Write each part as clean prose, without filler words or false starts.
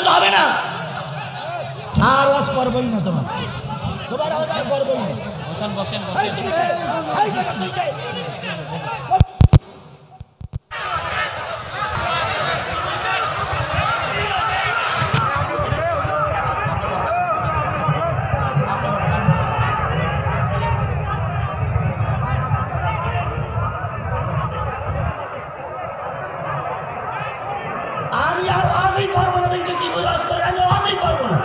তো হবে না, আর ওয়াজ করবই না, তোমার ওয়াজ আর করবই না। বসেন বসেন বসেন। আমি আর ওয়াজই করবো না, দেখতে কি ওয়াজ করে, আমি ওয়াজই করবো না।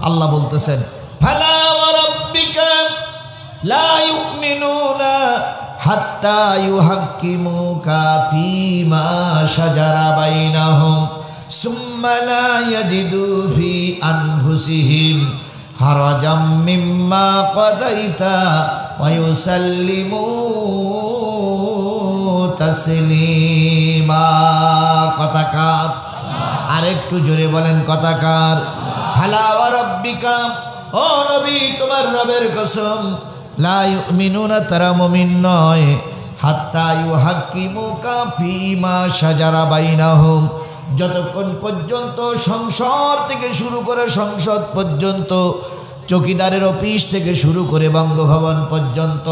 আল্লাহ বলতেছেন ফালা ওয়া রাব্বিকা লা ইউমিনুনা হাত্তা ইউহাক্কিমুকা ফীমা শাজারা বাইনাহুম সুম্মা লা ইয়াজিদু ফি আনফুসিহিম হারাজাম মিম্মা কাদাইতা ওয়া ইউসাল্লিমু তাসলিমা। কথাকার আরেকটু জোরে বলেন, কথাকার। ফালা ওয়া রাব্বিকা, ও নবী তোমার রবের কসম, লা ইউমিনুনা, তারা মুমিন নয়, হাত্তা ইউহাক্কিমুকা ফীমা শাজারা বাইনাহুম, যতক্ষণ পর্যন্ত সংসদ থেকে শুরু করে সংসদ পর্যন্ত, চৌকিদারের অফিস থেকে শুরু করে বঙ্গভবন পর্যন্ত,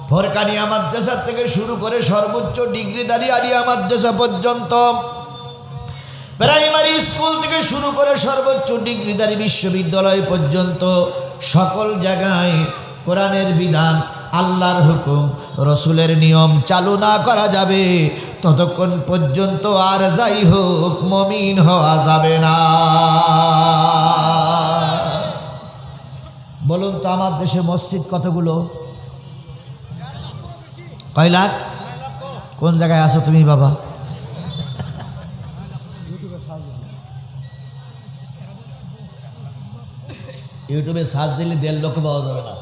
ফরকানিয়া মাদ্রাসা থেকে শুরু করে সর্বোচ্চ ডিগ্রিধারী আলিয়া মাদ্রাসা পর্যন্ত, প্রাইমারি স্কুল থেকে শুরু করে সর্বোচ্চ ডিগ্রিধারী বিশ্ববিদ্যালয় পর্যন্ত, সকল জায়গায় কোরআনের বিধান, আল্লাহর হুকুম, রসুলের নিয়ম চালু না করা যাবে ততক্ষণ পর্যন্ত আর যাই হোক মুমিন হওয়া যাবে না। বলুন তো আমার দেশে মসজিদ কতগুলো? কয় লাখ? কোন জায়গায় আছো তুমি বাবা? ইউটিউবে সার্চ দিলে 1.5 লক্ষ পাওয়া যাবে না,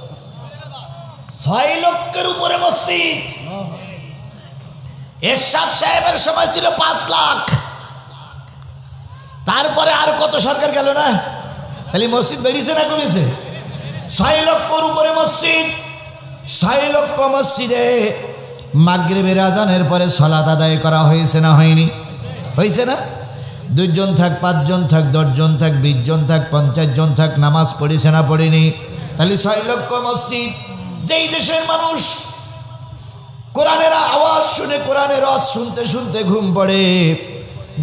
6 লক্ষের উপরে মসজিদ। এরশাদ সাহেবের সময় ছিল 5 লাখ, তারপরে আর কত সরকার গেল না, তাহলে মসজিদ বেড়েছে না কমেছে? 6 লক্ষের উপরে মসজিদ। 6 লক্ষ মসজিদে মাগরিবের আজানের পরে সালাত আদায় করা হয়েছে না হয়নি? হয়েছে না? 2 জন থাক, 5 জন থাক, 10 জন থাক, 20 জন থাক, 50 জন থাক, নামাজ পড়েছে না পড়েনি? তাহলে 6 লক্ষ মসজিদ। যেই দেশের মানুষ কোরআনের আওয়াজ শুনে, কোরআনের রস শুনতে শুনতে ঘুম পড়ে,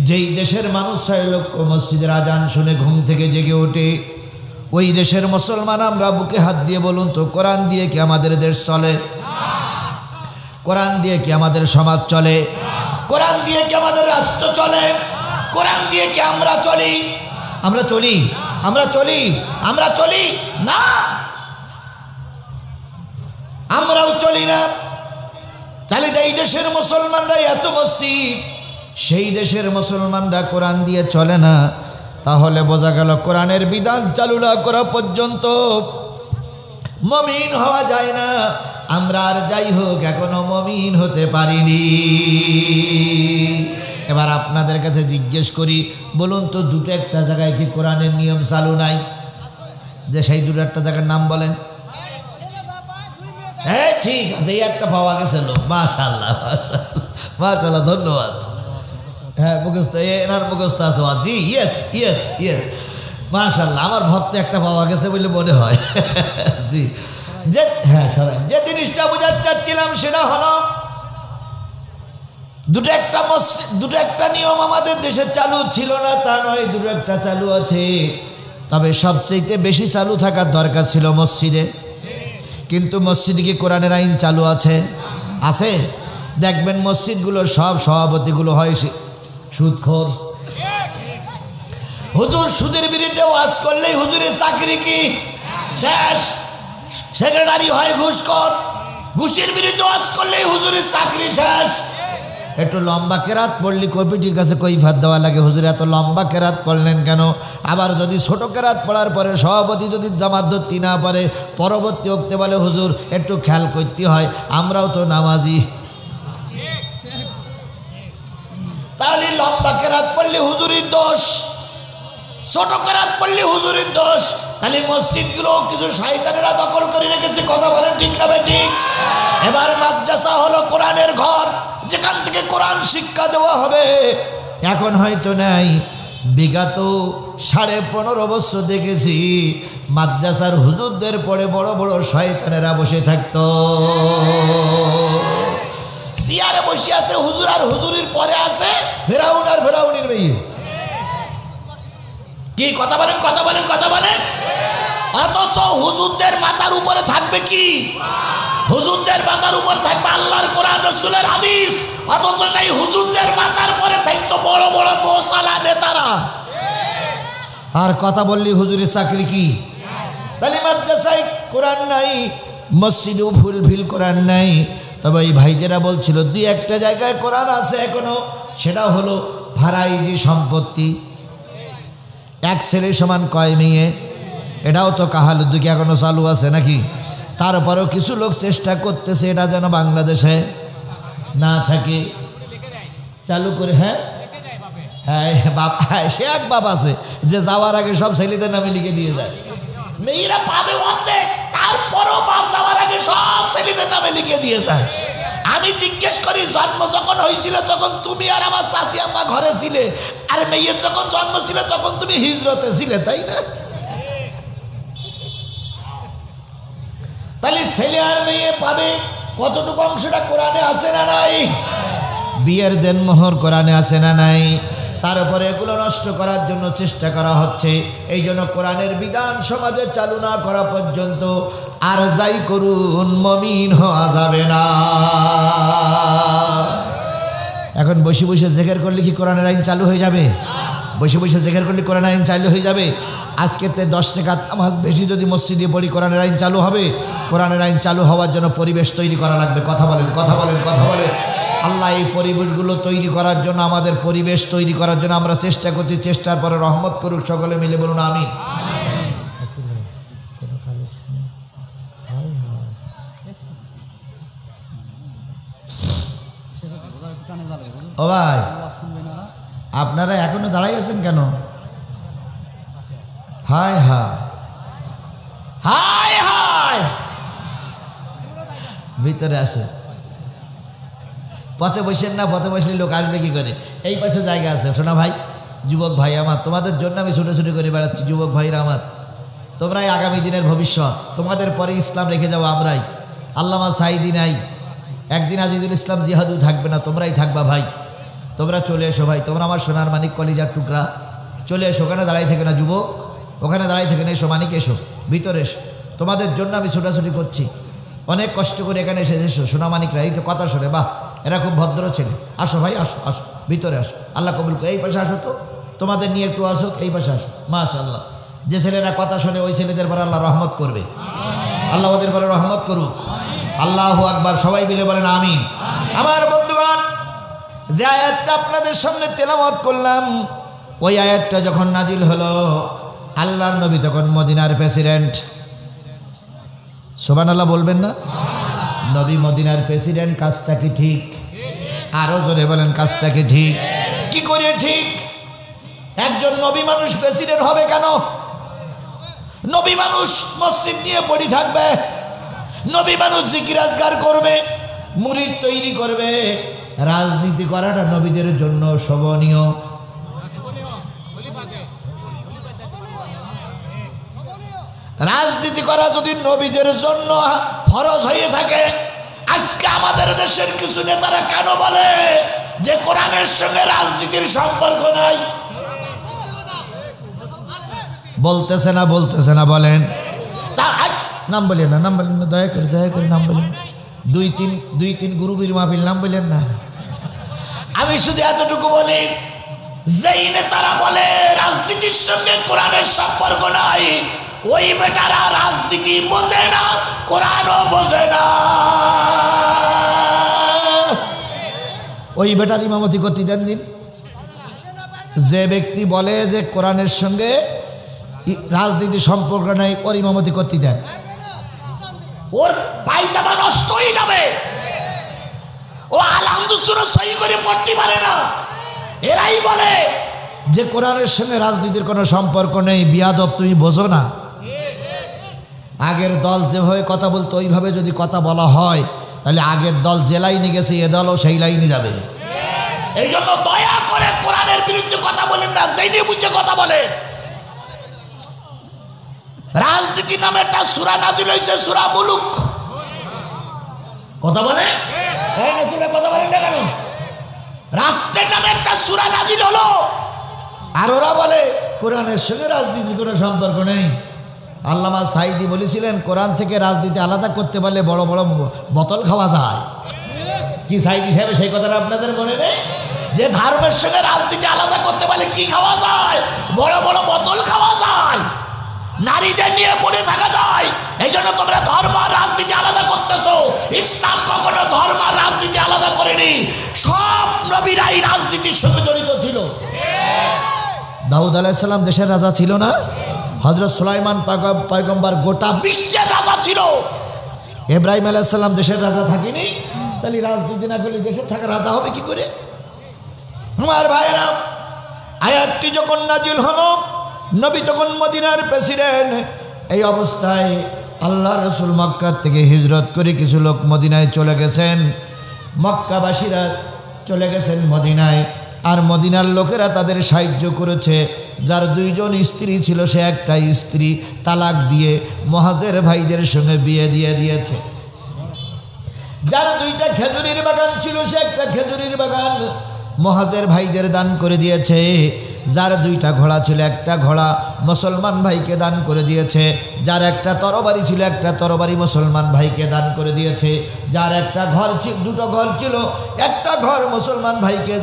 যেই দেশের মানুষ 6 লক্ষ মসজিদের আজান শুনে ঘুম থেকে জেগে ওঠে, ওই দেশের মুসলমান আমরা বুকে হাত দিয়ে বলুন তো, কোরআন দিয়ে কি আমাদের দেশ চলে? কোরআন দিয়ে কি আমাদের সমাজ চলে? কোরআন দিয়ে কি আমাদের রাষ্ট্র চলে? কোরআন দিয়ে কি আমরা চলি? আমরা চলি? আমরা চলি? আমরা চলি না, আমরাও চলি না। তাহলে এই দেশের মুসলমানরা এত মসজিদ, সেই দেশের মুসলমানরা কোরআন দিয়ে চলে না, তাহলে বোঝা গেল কোরআনের বিধান চালু না করা পর্যন্ত মুমিন হওয়া যায় না। আমরা আর যাই হোক এখনো মুমিন হতে পারিনি। এবার আপনাদের কাছে জিজ্ঞেস করি, বলুন তো দুটো একটা জায়গায় কি কোরআনের নিয়ম চালু নাই? যে সেই দুটো একটা জায়গার নাম বলেন। হ্যাঁ ঠিক আছে, এই একটা পাওয়া গেছে লোক, মাশাআল্লাহ মাশাআল্লাহ মাশাআল্লাহ, ধন্যবাদ। হ্যাঁ মুখস্থ, এনার মুখস্থ আছে। জি ইয়েস ইয়েস ইয়েস, মাশাআল্লাহ। আমার ভক্ত একটা পাওয়া গেছে বলে মনে হয়। জি, যে হ্যাঁ সবাই যে জিনিসটা বোঝাতে চাচ্ছিলাম সেটা হলো দুটো একটা মসজিদ, দুটো একটা নিয়ম আমাদের দেশে চালু ছিল না তা নয়, দুটো একটা চালু আছে। তবে সবচেয়ে বেশি চালু থাকার দরকার ছিল মসজিদে। কিন্তু মসজিদে কি কোরআনের আইন চালু আছে? আছে? দেখবেন মসজিদগুলোর সব সভাপতিগুলো হয় সুদখোর। হুজুর সুদের বিরুদ্ধে ওয়াজ করলেই হুজুরের চাকরি কি শেষ। সেক্রেটারি হয় ঘুষখোর, ঘুষের বিরুদ্ধে ওয়াজ করলেই হুজুরের চাকরি শেষ। একটু লম্বা কেরাত পড়লি কমিটির কাছে কৈফিয়ত দেওয়া লাগে, হুজুর এত লম্বা কেরাত পড়লেন কেন? আবার যদি ছোট কেরাত পড়ার পরে সভাপতি যদি জামাত ধরতে না পারে, পরবর্তী ওক্তে বলে হুজুর একটু খেয়াল করতে হয়, আমরাও তো নামাজি। তাহলে লম্বা কেরাত পড়লে হুজুরের দোষ, ছোট কেরাত পড়লে হুজুরের দোষ। তাহলে মসজিদগুলো কিছু শয়তানেরা দখল করে রেখেছে, কথা বলেন ঠিক না ঠিক? এবার মাদ্রাসা হলো কোরআনের ঘর, যেখান থেকে কোরআন শিক্ষা দেওয়া হবে। এখন হয়তো নাই, বিগত 15.5 বছর দেখেছি মাদ্রাসার হুজুরদের পরে বড় বড় শয়তানেরা বসে থাকতো, চেয়ারে বসে আছে হুজুর, আর হুজুরের পরে আছে ফেরাউন আর ফেরাউনের মেয়ে। কি কথা বলেন, কথা বলেন, কথা বলেন। অথচ হুজুরদের মাথার উপরে থাকবে কি? হুজুরদের মাথার উপর থাকবে আল্লাহর কোরআন রাসূলের হাদিস। অথচ সেই হুজুরদের মাথার পরে থাকতো বড় বড় মৌসালা নেতারা। আর কথা বললি হুজুরের চাকরি কি? তাহলে মাদ্রাসায় কোরআন নাই, মসজিদেও ফুলফিল কোরআন নাই। তবে এই ভাইজেরা বলছিল দুই একটা জায়গায় কোরআন আছে এখনো, সেটা হলো ফারাইজি সম্পত্তি, এক ছেলে সমান কয় মেয়ে, এটাও তো কাহালুদ্দিকে এখনো চালু আছে নাকি? তারপরেও কিছু লোক চেষ্টা করতেছে এটা যেন বাংলাদেশে না থাকে, চালু করে। হ্যাঁ হ্যাঁ বাপ, হ্যাঁ সে এক বাপ আছে যে যাওয়ার আগে সব ছেলেদের নামে লিখে দিয়ে যায়, মেয়েরা পাবে অর্ধেক, তারপরও বাপ যাওয়ার আগে সব ছেলেদের নামে লিখে দিয়ে যায়। আমি জিজ্ঞেস করি, জন্ম যখন হয়েছিল তখন তুমি আর আমার চাচি আম্মা ঘরে ছিলে, আর মেয়ের যখন জন্ম ছিল তখন তুমি হিজরতে ছিলে, তাই না? তাহলে ছেলে আর মেয়ে পাবে কতটুকু অংশটা কোরআনে আছে না নাই? বিয়ের দেনমোহর কোরআনে আছে না নাই? তারপরে এগুলো নষ্ট করার জন্য চেষ্টা করা হচ্ছে। এই জন্য কোরআনের বিধান সমাজে চালু না করা পর্যন্ত আর যাই করুন মুমিন হওয়া যাবে না। এখন বসে বসে জিকির করলে কি কোরআনের আইন চালু হয়ে যাবে? বসে বসে জিকির করলে কোরআন আইন চালু হয়ে যাবে? আজকে 10 টাকা নামাজ বেশি যদি মসজিদে পড়ি কোরআনের আইন চালু হবে? কোরআনের আইন চালু হওয়ার জন্য পরিবেশ তৈরি করা লাগবে। কথা বলেন, কথা বলেন, কথা বলেন। আল্লাহ এই পরিবেশগুলো তৈরি করার জন্য, আমাদের পরিবেশ তৈরি করার জন্য আমরা চেষ্টা করছি। চেষ্টার পরে রহমত করুক, সকলে মিলে বলুন আমিন। ও ভাই, আপনারা এখনো দাঁড়াই আছেন কেন? হায় হায় হায় হায়, ভিতরে আসে। পথে বসেন না, পথে বসলে লোক আসবে কি করে? এই পাশে জায়গা আছে। শোনা ভাই, যুবক ভাই আমার, তোমাদের জন্য আমি ছুটোছুটি করে বেড়াচ্ছি। যুবক ভাইরা আমার, তোমরাই আগামী দিনের ভবিষ্যৎ। তোমাদের পরে ইসলাম রেখে যাবো আমরাই। আল্লামা সাইদি নাই, একদিন আজিজুল ইসলাম জিহাদু থাকবে না, তোমরাই থাকবা ভাই। তোমরা চলে এসো ভাই, তোমরা আমার সোনার মানিক কলিজার টুকরা, চলে এসো। ওখানে দাঁড়াই থেকে না যুবক, ওখানে দাঁড়াই থেকে না, এসো মানিক, এসো ভিতরে এসো। তোমাদের জন্য আমি ছোটাছুটি করছি, অনেক কষ্ট করে এখানে এসে এসো সোনা মানিকরা। এই তো কথা শোনে, বাহ এরা খুব ভদ্র ছেলে। আসো ভাই, আসো আসো, ভিতরে আসো, আল্লাহ কবুল করে। এই পাশে আসো তো, তোমাদের নিয়ে একটু আসো, এই পাশে আসো। মাশাআল্লাহ, যে ছেলেরা কথা শোনে ওই ছেলেদের পরে আল্লাহ রহমত করবে, আল্লাহ ওদের পরে রহমত করুক। আল্লাহু আকবার, সবাই মিলে বলেন আমিন। আমার বন্ধুগণ, যে আয়াতটা আপনাদের সামনে তেলাওয়াত করলাম, ওই আয়াতটা যখন নাজিল হলো, আল্লাহর নবী তখন মদিনার প্রেসিডেন্ট। সুবহানাল্লাহ বলবেন না? নবী মদিনার প্রেসিডেন্ট, কাজটা কি ঠিক? আরো জোরে বলেন, কাজটা কি ঠিক? কি করে ঠিক? একজন নবী মানুষ প্রেসিডেন্ট হবে কেন? নবী মানুষ মসজিদ নিয়ে পড়ে থাকবে, নবী মানুষ জিকির আজকার করবে, মুরিদ তৈরি করবে। রাজনীতি করাটা নবীদের জন্য শোভনীয়। রাজনীতি করা যদি নবীদের জন্য ফরজ হয়ে থাকে, আজকে আমাদের দেশের কিছু নেতারা কেন বলে যে কোরআনের সঙ্গে রাজনীতির সম্পর্ক নাই? বলতেছে না, বলতেছে না, বলেন। নাম বলেন না, নাম বলেন না, দয়া করে নাম বলেন। দুই তিন গুরুবীর মাহফিল, নাম বলেন না। আমি শুধু এতটুকু বলি, যেই নেতারা বলে রাজনীতির সঙ্গে কোরআনের সম্পর্ক নাই, ওই বেটারা রাজনীতি বোঝে না, কোরআনও বোঝে না। ওই বেটার ইমামতি করতে দেন দিন। যে ব্যক্তি বলে যে কোরআনের সঙ্গে রাজনীতি সম্পর্ক নাই, ওর ইমামতি করতে দেন। ওর পায়জামা নষ্ট হয়ে যাবে, ও আলহামদুলিল্লাহ সহি করে পড়তে পারে না। এরাই বলে যে কোরআনের সঙ্গে রাজনীতির কোনো সম্পর্ক নেই। বিয়াদব, তুমি বোঝো না। আগের দল যেভাবে কথা বলতো ওইভাবে যদি কথা বলা হয়, তাহলে আগের দল যে লাইনে গেছে এ দলও সেই লাইনে যাবে। এই জন্য দয়া করে কোরআনের বিরুদ্ধে কথা বলেন না, জেনে বুঝে কথা বলেন। রাজনীতি নামে একটা সূরা নাজিল হয়েছে, সূরা মুলুক। কথা বলে কথা বলেন না কেন? রাষ্ট্রের নামে একটা সূরা নাজিল হলো, আর ওরা বলে কোরআনের সঙ্গে রাজনীতির কোনো সম্পর্ক নেই। আল্লামা সাঈদী বলেছিলেন, কোরআন থেকে রাজনীতি আলাদা করতে পারলে বড় বড় বোতল খাওয়া যায়। কি সাঈদী সাহেব সেই কথাটা আপনাদের মনে নেই? যে ধর্মের সঙ্গে রাজনীতি আলাদা করতে পারলে কি খাওয়া যায়? বড় বড় বোতল খাওয়া যায়, নারীদের নিয়ে পড়ে থাকা যায়। এই জন্য তোমরা ধর্ম আর রাজনীতি আলাদা করতেছো। ইসলাম কখনো ধর্ম আর রাজনীতি আলাদা করেনি। সব নবীরাই রাজনীতির সঙ্গে জড়িত ছিল। দাউদ আলাইহিস সালাম দেশের রাজা ছিল না? হযরত সুলাইমান পয়গম্বর গোটা বিশ্বের রাজা ছিল। ইব্রাহিম আলাইহিস সালাম দেশের রাজা থাকেনি? তাহলে রাজনীতি না করলে দেশে থাকা রাজা হবে কি করে? আমার ভাইয়েরা, আয়াতটি যখন নাজিল হলো, নবী তখন মদিনার প্রেসিডেন্ট। এই অবস্থায় আল্লাহ রসুল মক্কা থেকে হিজরত করে কিছু লোক মদিনায় চলে গেছেন। মক্কাবাসীরা চলে গেছেন মদিনায়, আর মদিনার লোকেরা তাদের সাহায্য করেছে। যার দুইজন স্ত্রী ছিল, সে একটা স্ত্রী তালাক দিয়ে মুহাজির ভাইদের সঙ্গে বিয়ে দিয়ে দিয়েছে। যার দুইটা খেজুরির বাগান ছিল, সে একটা খেজুরির বাগান মুহাজির ভাইদের দান করে দিয়েছে। যার দুইটা ঘোড়া ছিল, একটা ঘোড়া মুসলমান ভাইকে দান করে দিয়েছে। যার একটা তরবারি ছিল, একটা তরবারি মুসলমান ভাইকে দান করে দিয়েছে। যার একটা ঘর দুটো ঘর ছিল, একটা ঘর মুসলমান ভাইকে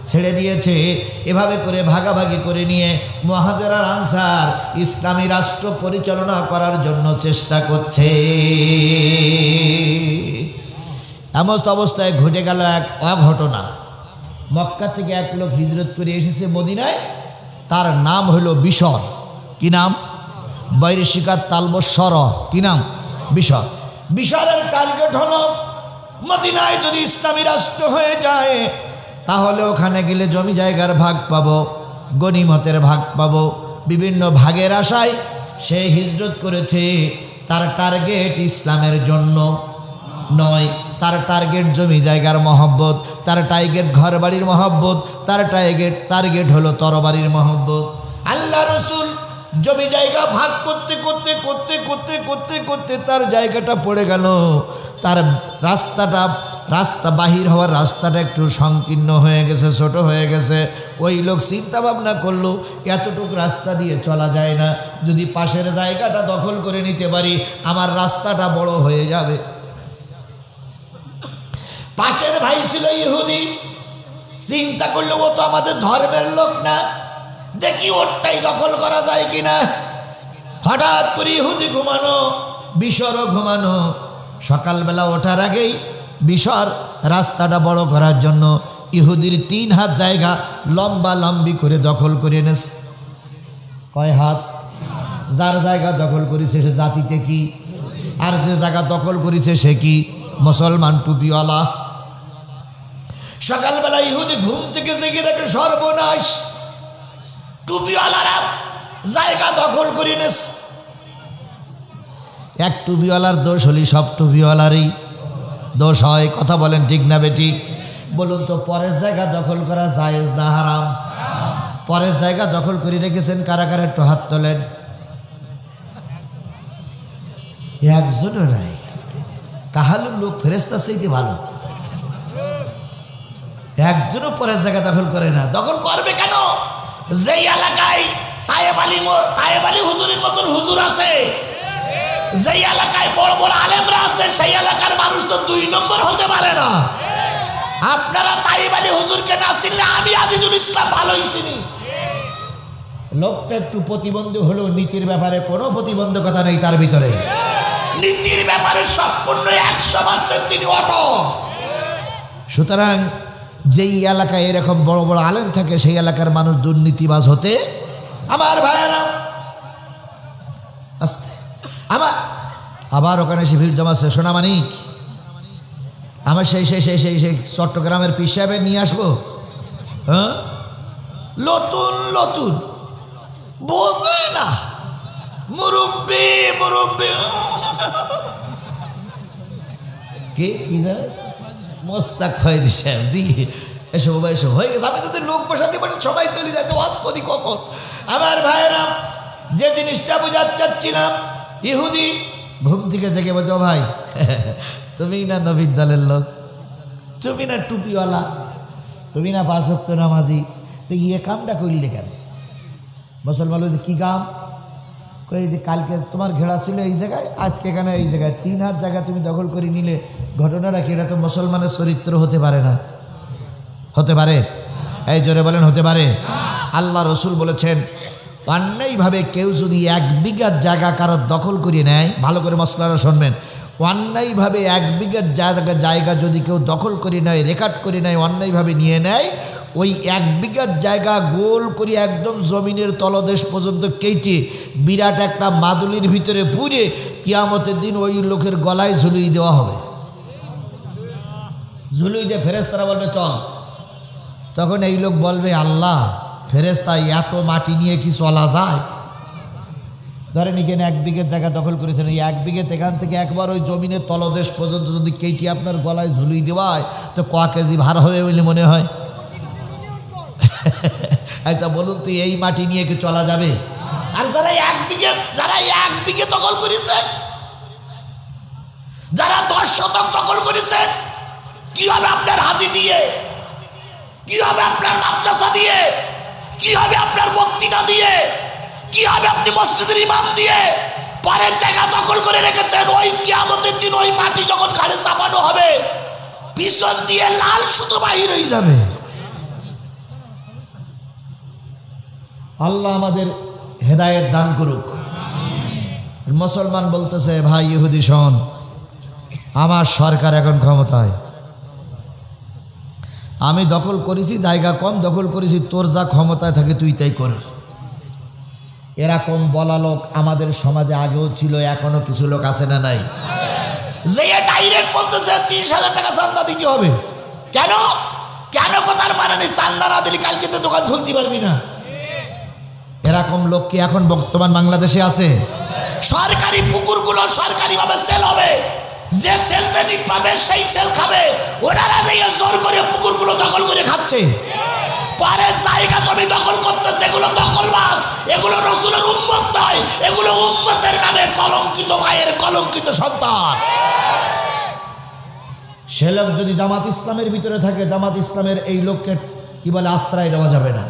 ছেড়ে দিয়েছে। এভাবে করে ভাগাভাগি করে নিয়ে মুহাজির আর আনসার ইসলামী রাষ্ট্র পরিচালনা করার জন্য চেষ্টা করছে। এমন অবস্থায় ঘটে গেল এক অঘটনা। মক্কা থেকে এক লোক হিজরত করে এসেছে মদিনায়। তার নাম হলো বিশর। কি নাম? বৈরশিকার তালবস্বর। কি নাম? বিশর। বিশরের টার্গেট হলো, মদিনায় যদি ইসলামী রাষ্ট্র হয়ে যায়, তাহলে ওখানে গেলে জমি জায়গার ভাগ পাবো, গনিমতের ভাগ পাবো। বিভিন্ন ভাগের আশায় সে হিজরত করেছে। তার টার্গেট ইসলামের জন্য নয়, তার টার্গেট জমি জায়গার মহব্বত, তার টার্গেট ঘর বাড়ির মহব্বত, তার টার্গেট হলো তরবারির মহব্বত। আল্লাহ রসুল জমি জায়গা ভাগ করতে করতে করতে করতে করতে করতে তার জায়গাটা পড়ে গেল। তার রাস্তা বাহির হওয়ার রাস্তাটা একটু সংকীর্ণ হয়ে গেছে, ছোট হয়ে গেছে। ওই লোক চিন্তা ভাবনা করলো, এতটুকু রাস্তা দিয়ে চলা যায় না, যদি পাশের জায়গাটা দখল করে নিতে পারি আমার রাস্তাটা বড় হয়ে যাবে। পাশের ভাই ছিল ইহুদি, চিন্তা করলো ও তো আমাদের ধর্মের লোক না, দেখি ওরটাই দখল করা যায় কিনা। হঠাৎ করে ইহুদি ঘুমানো, বিশরও ঘুমানো। সকালবেলা ওঠার আগেই বিশর রাস্তাটা বড় করার জন্য ইহুদির 3 হাত জায়গা লম্বা লম্বি করে দখল করে এনেছে। কয় হাত? যার জায়গা দখল করেছে সে জাতিতে কি, আর যে জায়গা দখল করেছে সে কি? মুসলমান, টুপিওয়ালা। সকালবেলা ইহুদি ঘুম থেকে জেগে দেখে সর্বনাশ, টুপিওয়ালারা জায়গা দখল করে এনেছে। এক টুপিওয়ালার দোষ হলি সব টুপিওয়ালারই দোষ হয়। কথা বলেন ঠিক না বেটি? বলুন তো পরের জায়গা দখল করা জায়েজ না হারাম? পরের জায়গা দখল করে রেখেছেন কারা কারা একটু হাত তোলেন। একজনও নাই। কাহালুর লোক ফেরেশতা চাইতে ভালো। একজনও পরের জায়গা দখল করে না। দখল করবে কেন? যেই এলাকায় তায়েব আলী হুজুরের মতন হুজুর আছে, যেই এলাকায় বড় বড় আলেমরা আছে, সেই এলাকার মানুষ তো 2 নম্বর হতে পারে না। আপনারা তায়েব আলী হুজুরকে না চিনলে আমি আজিজুল ইসলাম ভালোই চিনি। লোকটা একটু প্রতিবন্ধী হলেও নীতির ব্যাপারে কোনো প্রতিবন্ধকতা নেই তার ভিতরে। নীতির ব্যাপারে সম্পূর্ণ 100% তিনি অটল। সুতরাং যেই এলাকায় এরকম বড় বড় আলেম থাকে সেই এলাকার মানুষ দুর্নীতিবাজ হতে, আমার ভাইয়েরা আস্তে আমার আবার ওখানে এসে ভিড় জমাচ্ছে। সোনামানিক, আমার সেই সেই সেই সেই সেই চট্টগ্রামের পীর সাহেবের নিয়ে আসবো। হ্যাঁ, নতুন নতুন বোঝে না, মুরব্বী মুরব্বী কে কি জানে মোস্তাক ফয়েদি সাহেব, জি এসব এসব হয়ে গেছে। আমি তাদের লোক বসাতে পারি, সবাই চলে যায়, তো ওয়াজ করি কখন? আমার ভাইয়েরা, যে জিনিসটা বোঝাতে চাচ্ছিলাম, ইহুদি ঘুম থেকে জেগে বলতো, ভাই তুমি না নবীর দলের লোক, তুমি না টুপিওয়ালা, তুমি না 5 ওয়াক্ত নামাজি, তো ইয়ে কামটা করলে কেন? মুসলমান কি কাম? কই যে কালকে তোমার ঘেরা ছিল এই জায়গায়, আজকে কেন এই জায়গায়? 3 হাত জায়গা তুমি দখল করে নিলে, ঘটনাটা কি? এটা তো মুসলমানের চরিত্র হতে পারে না। হতে পারে? এই জোরে বলেন হতে পারে? আল্লাহ রসুল বলেছেন, অন্যায়ভাবে কেউ যদি 1 বিঘা জায়গা কারোর দখল করে নেয়, ভালো করে মশলাটা শুনবেন, অন্যায়ভাবে 1 বিঘা জায়গা যদি কেউ দখল করে নেয়, রেকর্ড করে নেয়, অন্যায়ভাবে নিয়ে নেয়, ওই 1 বিঘা জায়গা গোল করে একদম জমিনের তলদেশ পর্যন্ত কেটে বিরাট একটা মাদুলির ভিতরে পুরে কিয়ামতের দিন ওই লোকের গলায় ঝুলিয়ে দেওয়া হবে। ঝুলিয়ে দিয়ে ফেরেশতারা বলবে চল। তখন এই লোক বলবে, আল্লাহ, ফেরেশতা এত মাটি নিয়ে কি চলা যায়? ধরেন এখানে 1 বিঘা জায়গা দখল করেছেন, এই 1 বিঘা এখান থেকে একবার ওই জমিনের তলদেশ পর্যন্ত যদি কেটে আপনার গলায় ঝুলিয়ে দেওয়া হয়, তো ক কেজি ভার হবে বলে মনে হয়? আচ্ছা বলুন তো, এই মাটি নিয়ে কি চলা যাবে? আর যারা 1 বিঘা দখল করেছে, যারা 10 শতক দখল করেছে, কি হবে আপনার হাজি দিয়ে? কি হবে আপনার মাদ্রাসা দিয়ে? কি হবে আপনার বক্তৃতা দিয়ে? কি হবে আপনি মসজিদের ইমাম দিয়ে? পরের জায়গা দখল করে রেখেছেন, ওই কিয়ামতের দিন ওই মাটি যখন ঘাড়ে চাপানো হবে, পিছন দিয়ে লাল সুতো বাহির হয়ে যাবে। আল্লাহ আমাদের হেদায়েত দান করুক। মুসলমান বলতেছে, ভাই ইহুদি শোন, আমার সরকার এখন ক্ষমতায়, আমি দখল করেছি, জায়গা কম দখল করেছি, তোর যা ক্ষমতায় থাকে তুই তাই কর। এরকম বলা লোক আমাদের সমাজে আগেও ছিল, এখনো কিছু লোক আছে না নাই? যে ডাইরেক্ট বলতেছে 30,000 টাকা চান্দা দিতে হবে। কেন কেন কথার মানে নেই, চান্দা না দিলে কালকে তো দোকান খুলতে পারবি না। এরকম লোক কি এখন বর্তমান বাংলাদেশে আছে? সরকারি পুকুরগুলো সরকারিভাবে সেল হবে, যে সেল বেনিক পাবে সেই সেল খাবে। ওনারা যে জোর করে পুকুরগুলো দখল করে খাচ্ছে, পরে জায়গা জমি দখল করতেছে, এগুলো দখলবাজ, এগুলো রাসূলের উম্মত নয়, এগুলো উম্মতের নামে কলঙ্কিত মায়ের কলঙ্কিত সন্তান। সে লোক যদি জামাত ইসলামের ভিতরে থাকে, জামাত ইসলামের এই লোককে কি বলে আশ্রয় দেওয়া যাবে না।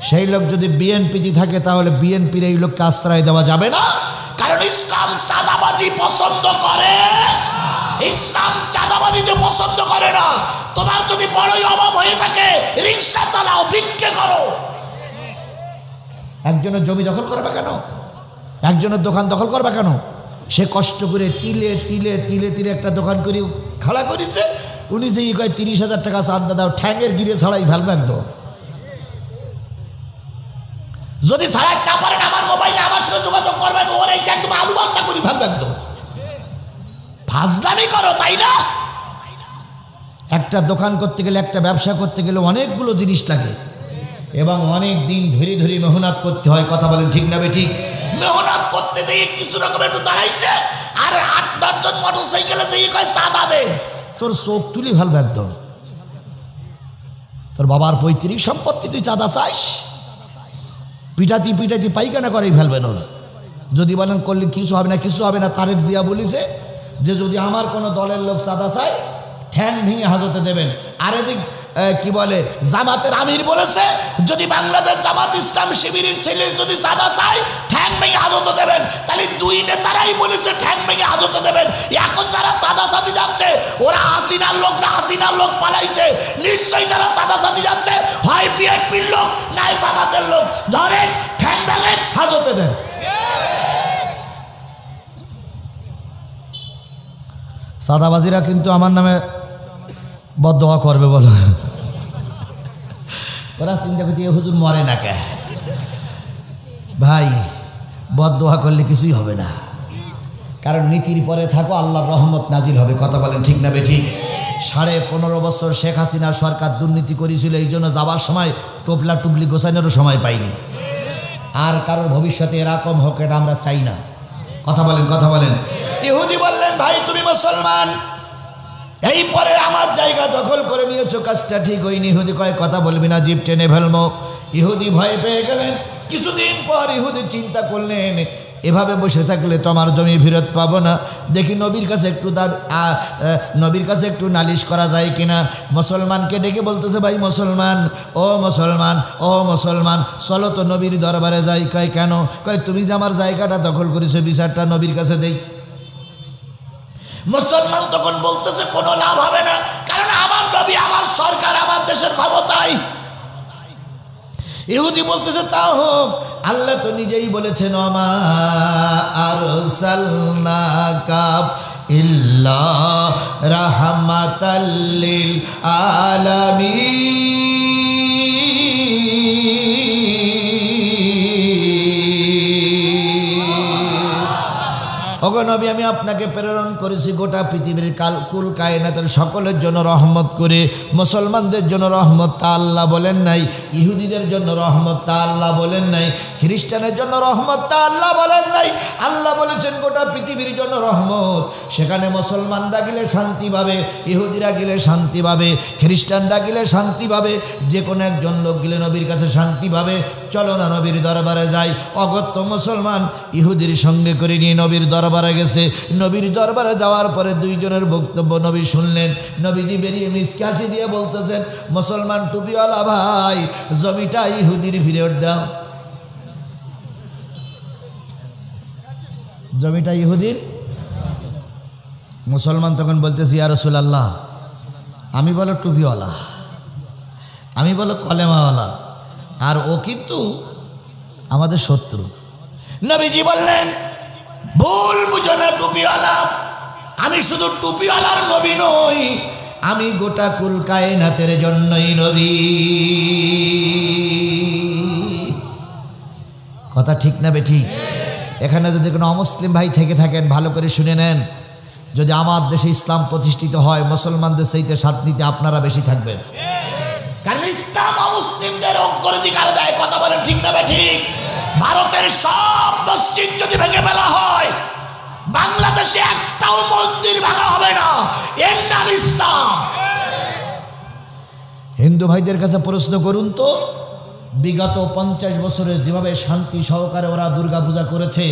সেই লোক যদি বিএনপিতে থাকে, তাহলে বিএনপির এই লোককে আশ্রয় দেওয়া যাবে না, কারণ ইসলাম সাদাবাজি পছন্দ করে। ইসলাম চাঁদাবাজিতে পছন্দ করে না। তোমার যদি বড়ই অভাব হয়ে থাকে রিক্সা চালাও, ভিক্ষে করো। একজনের জমি দখল করবে কেন? একজনের দোকান দখল করবে কেন? সে কষ্ট করে তিলে তিলে তিলে তিলে একটা দোকান করে খাড়া করেছে। উনি যে কয় 30,000 টাকা চাঁদা দাও, ঠ্যাঙের গিরে ছাড়াই ফেলবে একদম। যদি ছাড়াই না পারেন আমার মোবাইলে আমার সাথে যোগাযোগ করবেন, ওর এই একদম আলু বার্তা করে ফেলবে একদম। ফাজলামি করো, তাই না? একটা দোকান করতে গেলে, একটা ব্যবসা করতে গেলে অনেকগুলো জিনিস লাগে এবং অনেক দিন ধরে ধরে মেহনত করতে হয়। কথা বলেন ঠিক না বেঠিক? মেহনত করতে গিয়ে কিছু রকম একটু দাঁড়াইছে, আর 8-10 জন মোটরসাইকেলে যে কয় চাঁদা দে, তোর চোখ তুলি ফেলবে একদম। তোর বাবার পৈতৃক সম্পত্তি তুই চাঁদা চাইস? পিটাতি পিটাতি পাইখানা করেই ফেলবেন ওর। যদি বলেন করলে কিছু হবে না, কিছু হবে না। তারেক জিয়া বলেছে যে যদি আমার কোনো দলের লোক চাঁদা চায় ঠ্যাং ভেঙে হাজতে দেবেন। আর এদিক কি বলে জামাতের আমির বলেছে যদি বাংলাদেশ জামাত ইসলাম শিবিরের ছেলে যদি চাঁদা চায় ঠ্যাং ভেঙে হাজতে দেবেন। তাহলে দুই নেতারাই বলেছে ঠ্যাং ভেঙে হাজতে দেবেন। এখন যারা চাঁদা চাঁদি যাচ্ছে ওরা হাসিনার লোক না, হাসিনার লোক পালাইছে। নিশ্চয়ই যারা চাঁদা চাঁদি যাচ্ছে হয় বিএনপির লোক নাই জামাতের লোক। ধরেন ঠ্যাং ভেঙে হাজতে দেন। চাঁদাবাজিরা কিন্তু আমার নামে বদদোয়া করবে বলো। ওরা চিন্তা করতে হুজুর মরে না কে? ভাই বদদোয়া করলে কিছুই হবে না, কারণ নীতির পরে থাকো আল্লাহর রহমত নাজিল হবে। কথা বলেন ঠিক না বেঠিক? 15.5 বছর শেখ হাসিনার সরকার দুর্নীতি করেছিল, এই জন্য যাবার সময় টোপলা টুপলি গোছানোরও সময় পাইনি। আর কারোর ভবিষ্যতে এরকম হোক এটা আমরা চাই না। কথা বলেন, কথা বলেন। ইহুদি বললেন ভাই তুমি মুসলমান, এই পরে আমার জায়গা দখল করে নিয়েছো, কাজটা ঠিক হয়নি। ইহুদি কয় কথা বলবি না, জিভ টেনে ফেলবো। ইহুদি ভয় পেয়ে গেলেন। কিছুদিন পর ইহুদি চিন্তা করলেন এভাবে বসে থাকলে তো আমার জমি ফেরত পাবো না, দেখি নবীর কাছে একটু নবীর কাছে একটু নালিশ করা যায় কিনা। মুসলমানকে ডেকে বলতেছে ভাই মুসলমান, ও মুসলমান, ও মুসলমান, চলো তো নবীর দরবারে যাই। কয় কেন? কয় তুমি যে আমার জায়গাটা দখল করেছো বিচারটা নবীর কাছে দেই। মুসলমান তখন বলতেছে কোনো লাভ হবে না, কারণ আমার নবী, আমার সরকার, আমার দেশের ক্ষমতায়। ইহুদি বলতেছে তা হোক, আল্লাহ তো নিজেই বলেছেন ওমা আরসালনাকা ইল্লা রাহমাতাল লিল ওগো নবী আমি আপনাকে প্রেরণ করেছি গোটা পৃথিবীর কুল কায়নাতের সকলের জন্য রহমত করে। মুসলমানদের জন্য রহমত তা আল্লাহ বলেন নাই, ইহুদিদের জন্য রহমত তা আল্লাহ বলেন নাই, খ্রিস্টানের জন্য রহমত তা আল্লাহ বলেন নাই। আল্লাহ বলেছেন গোটা পৃথিবীর জন্য রহমত। সেখানে মুসলমানরা গেলে শান্তি পাবে, ইহুদিরা গেলে শান্তি পাবে, খ্রিস্টানরা গেলে শান্তি পাবে, যে কোনো একজন লোক গেলে নবীর কাছে শান্তি পাবে। চলো না নবীর দরবারে যাই। অগত্য মুসলমান ইহুদির সঙ্গে করে নিয়ে নবীর দরবারে গেছে। নবীর দরবারে যাওয়ার পরে দুইজনের বক্তব্য নবী শুনলেন। নবীজি বেরিয়ে মিসকে হাসি দিয়ে বলতেছেন মুসলমান টুপিওয়ালা ভাই জমিটা ইহুদির ফেরত দাও, জমিটা ইহুদির। মুসলমান তখন বলতেছি ইয়া রাসূলুল্লাহ আমি বলো টুপিওয়ালা, আমি বলো কলেমাওয়ালা, আর ও কিন্তু আমাদের শত্রু। নবীজি বললেন ভুল বুঝো না টুপিওয়ালা, আমি শুধু টুপিওয়ালার নবী নই, আমি গোটা কুল কায়নাতের জন্যই নবী। কথা ঠিক না বেঠিক? এখানে যদি কোনো অমুসলিম ভাই থেকে থাকেন ভালো করে শুনে নেন, যদি আমার দেশে ইসলাম প্রতিষ্ঠিত হয় মুসলমানদের চাইতে শান্তিতে আপনারা বেশি থাকবেন, কারণ ইসলাম অমুসলিমদের অগ্রাধিকার দেয়। কথা বলেন ঠিক না বেঠিক? ভারতের সব মসজিদ যদি ভেঙে ফেলা হয় বাংলাদেশে একটাও মন্দির ভাঙা হবে না, এর নাম ইসলাম। হিন্দু ভাইদের কাছে প্রশ্ন করুন তো, বিগত 50 বছরে যেভাবে শান্তি সহকারে ওরা দুর্গা পূজা করেছে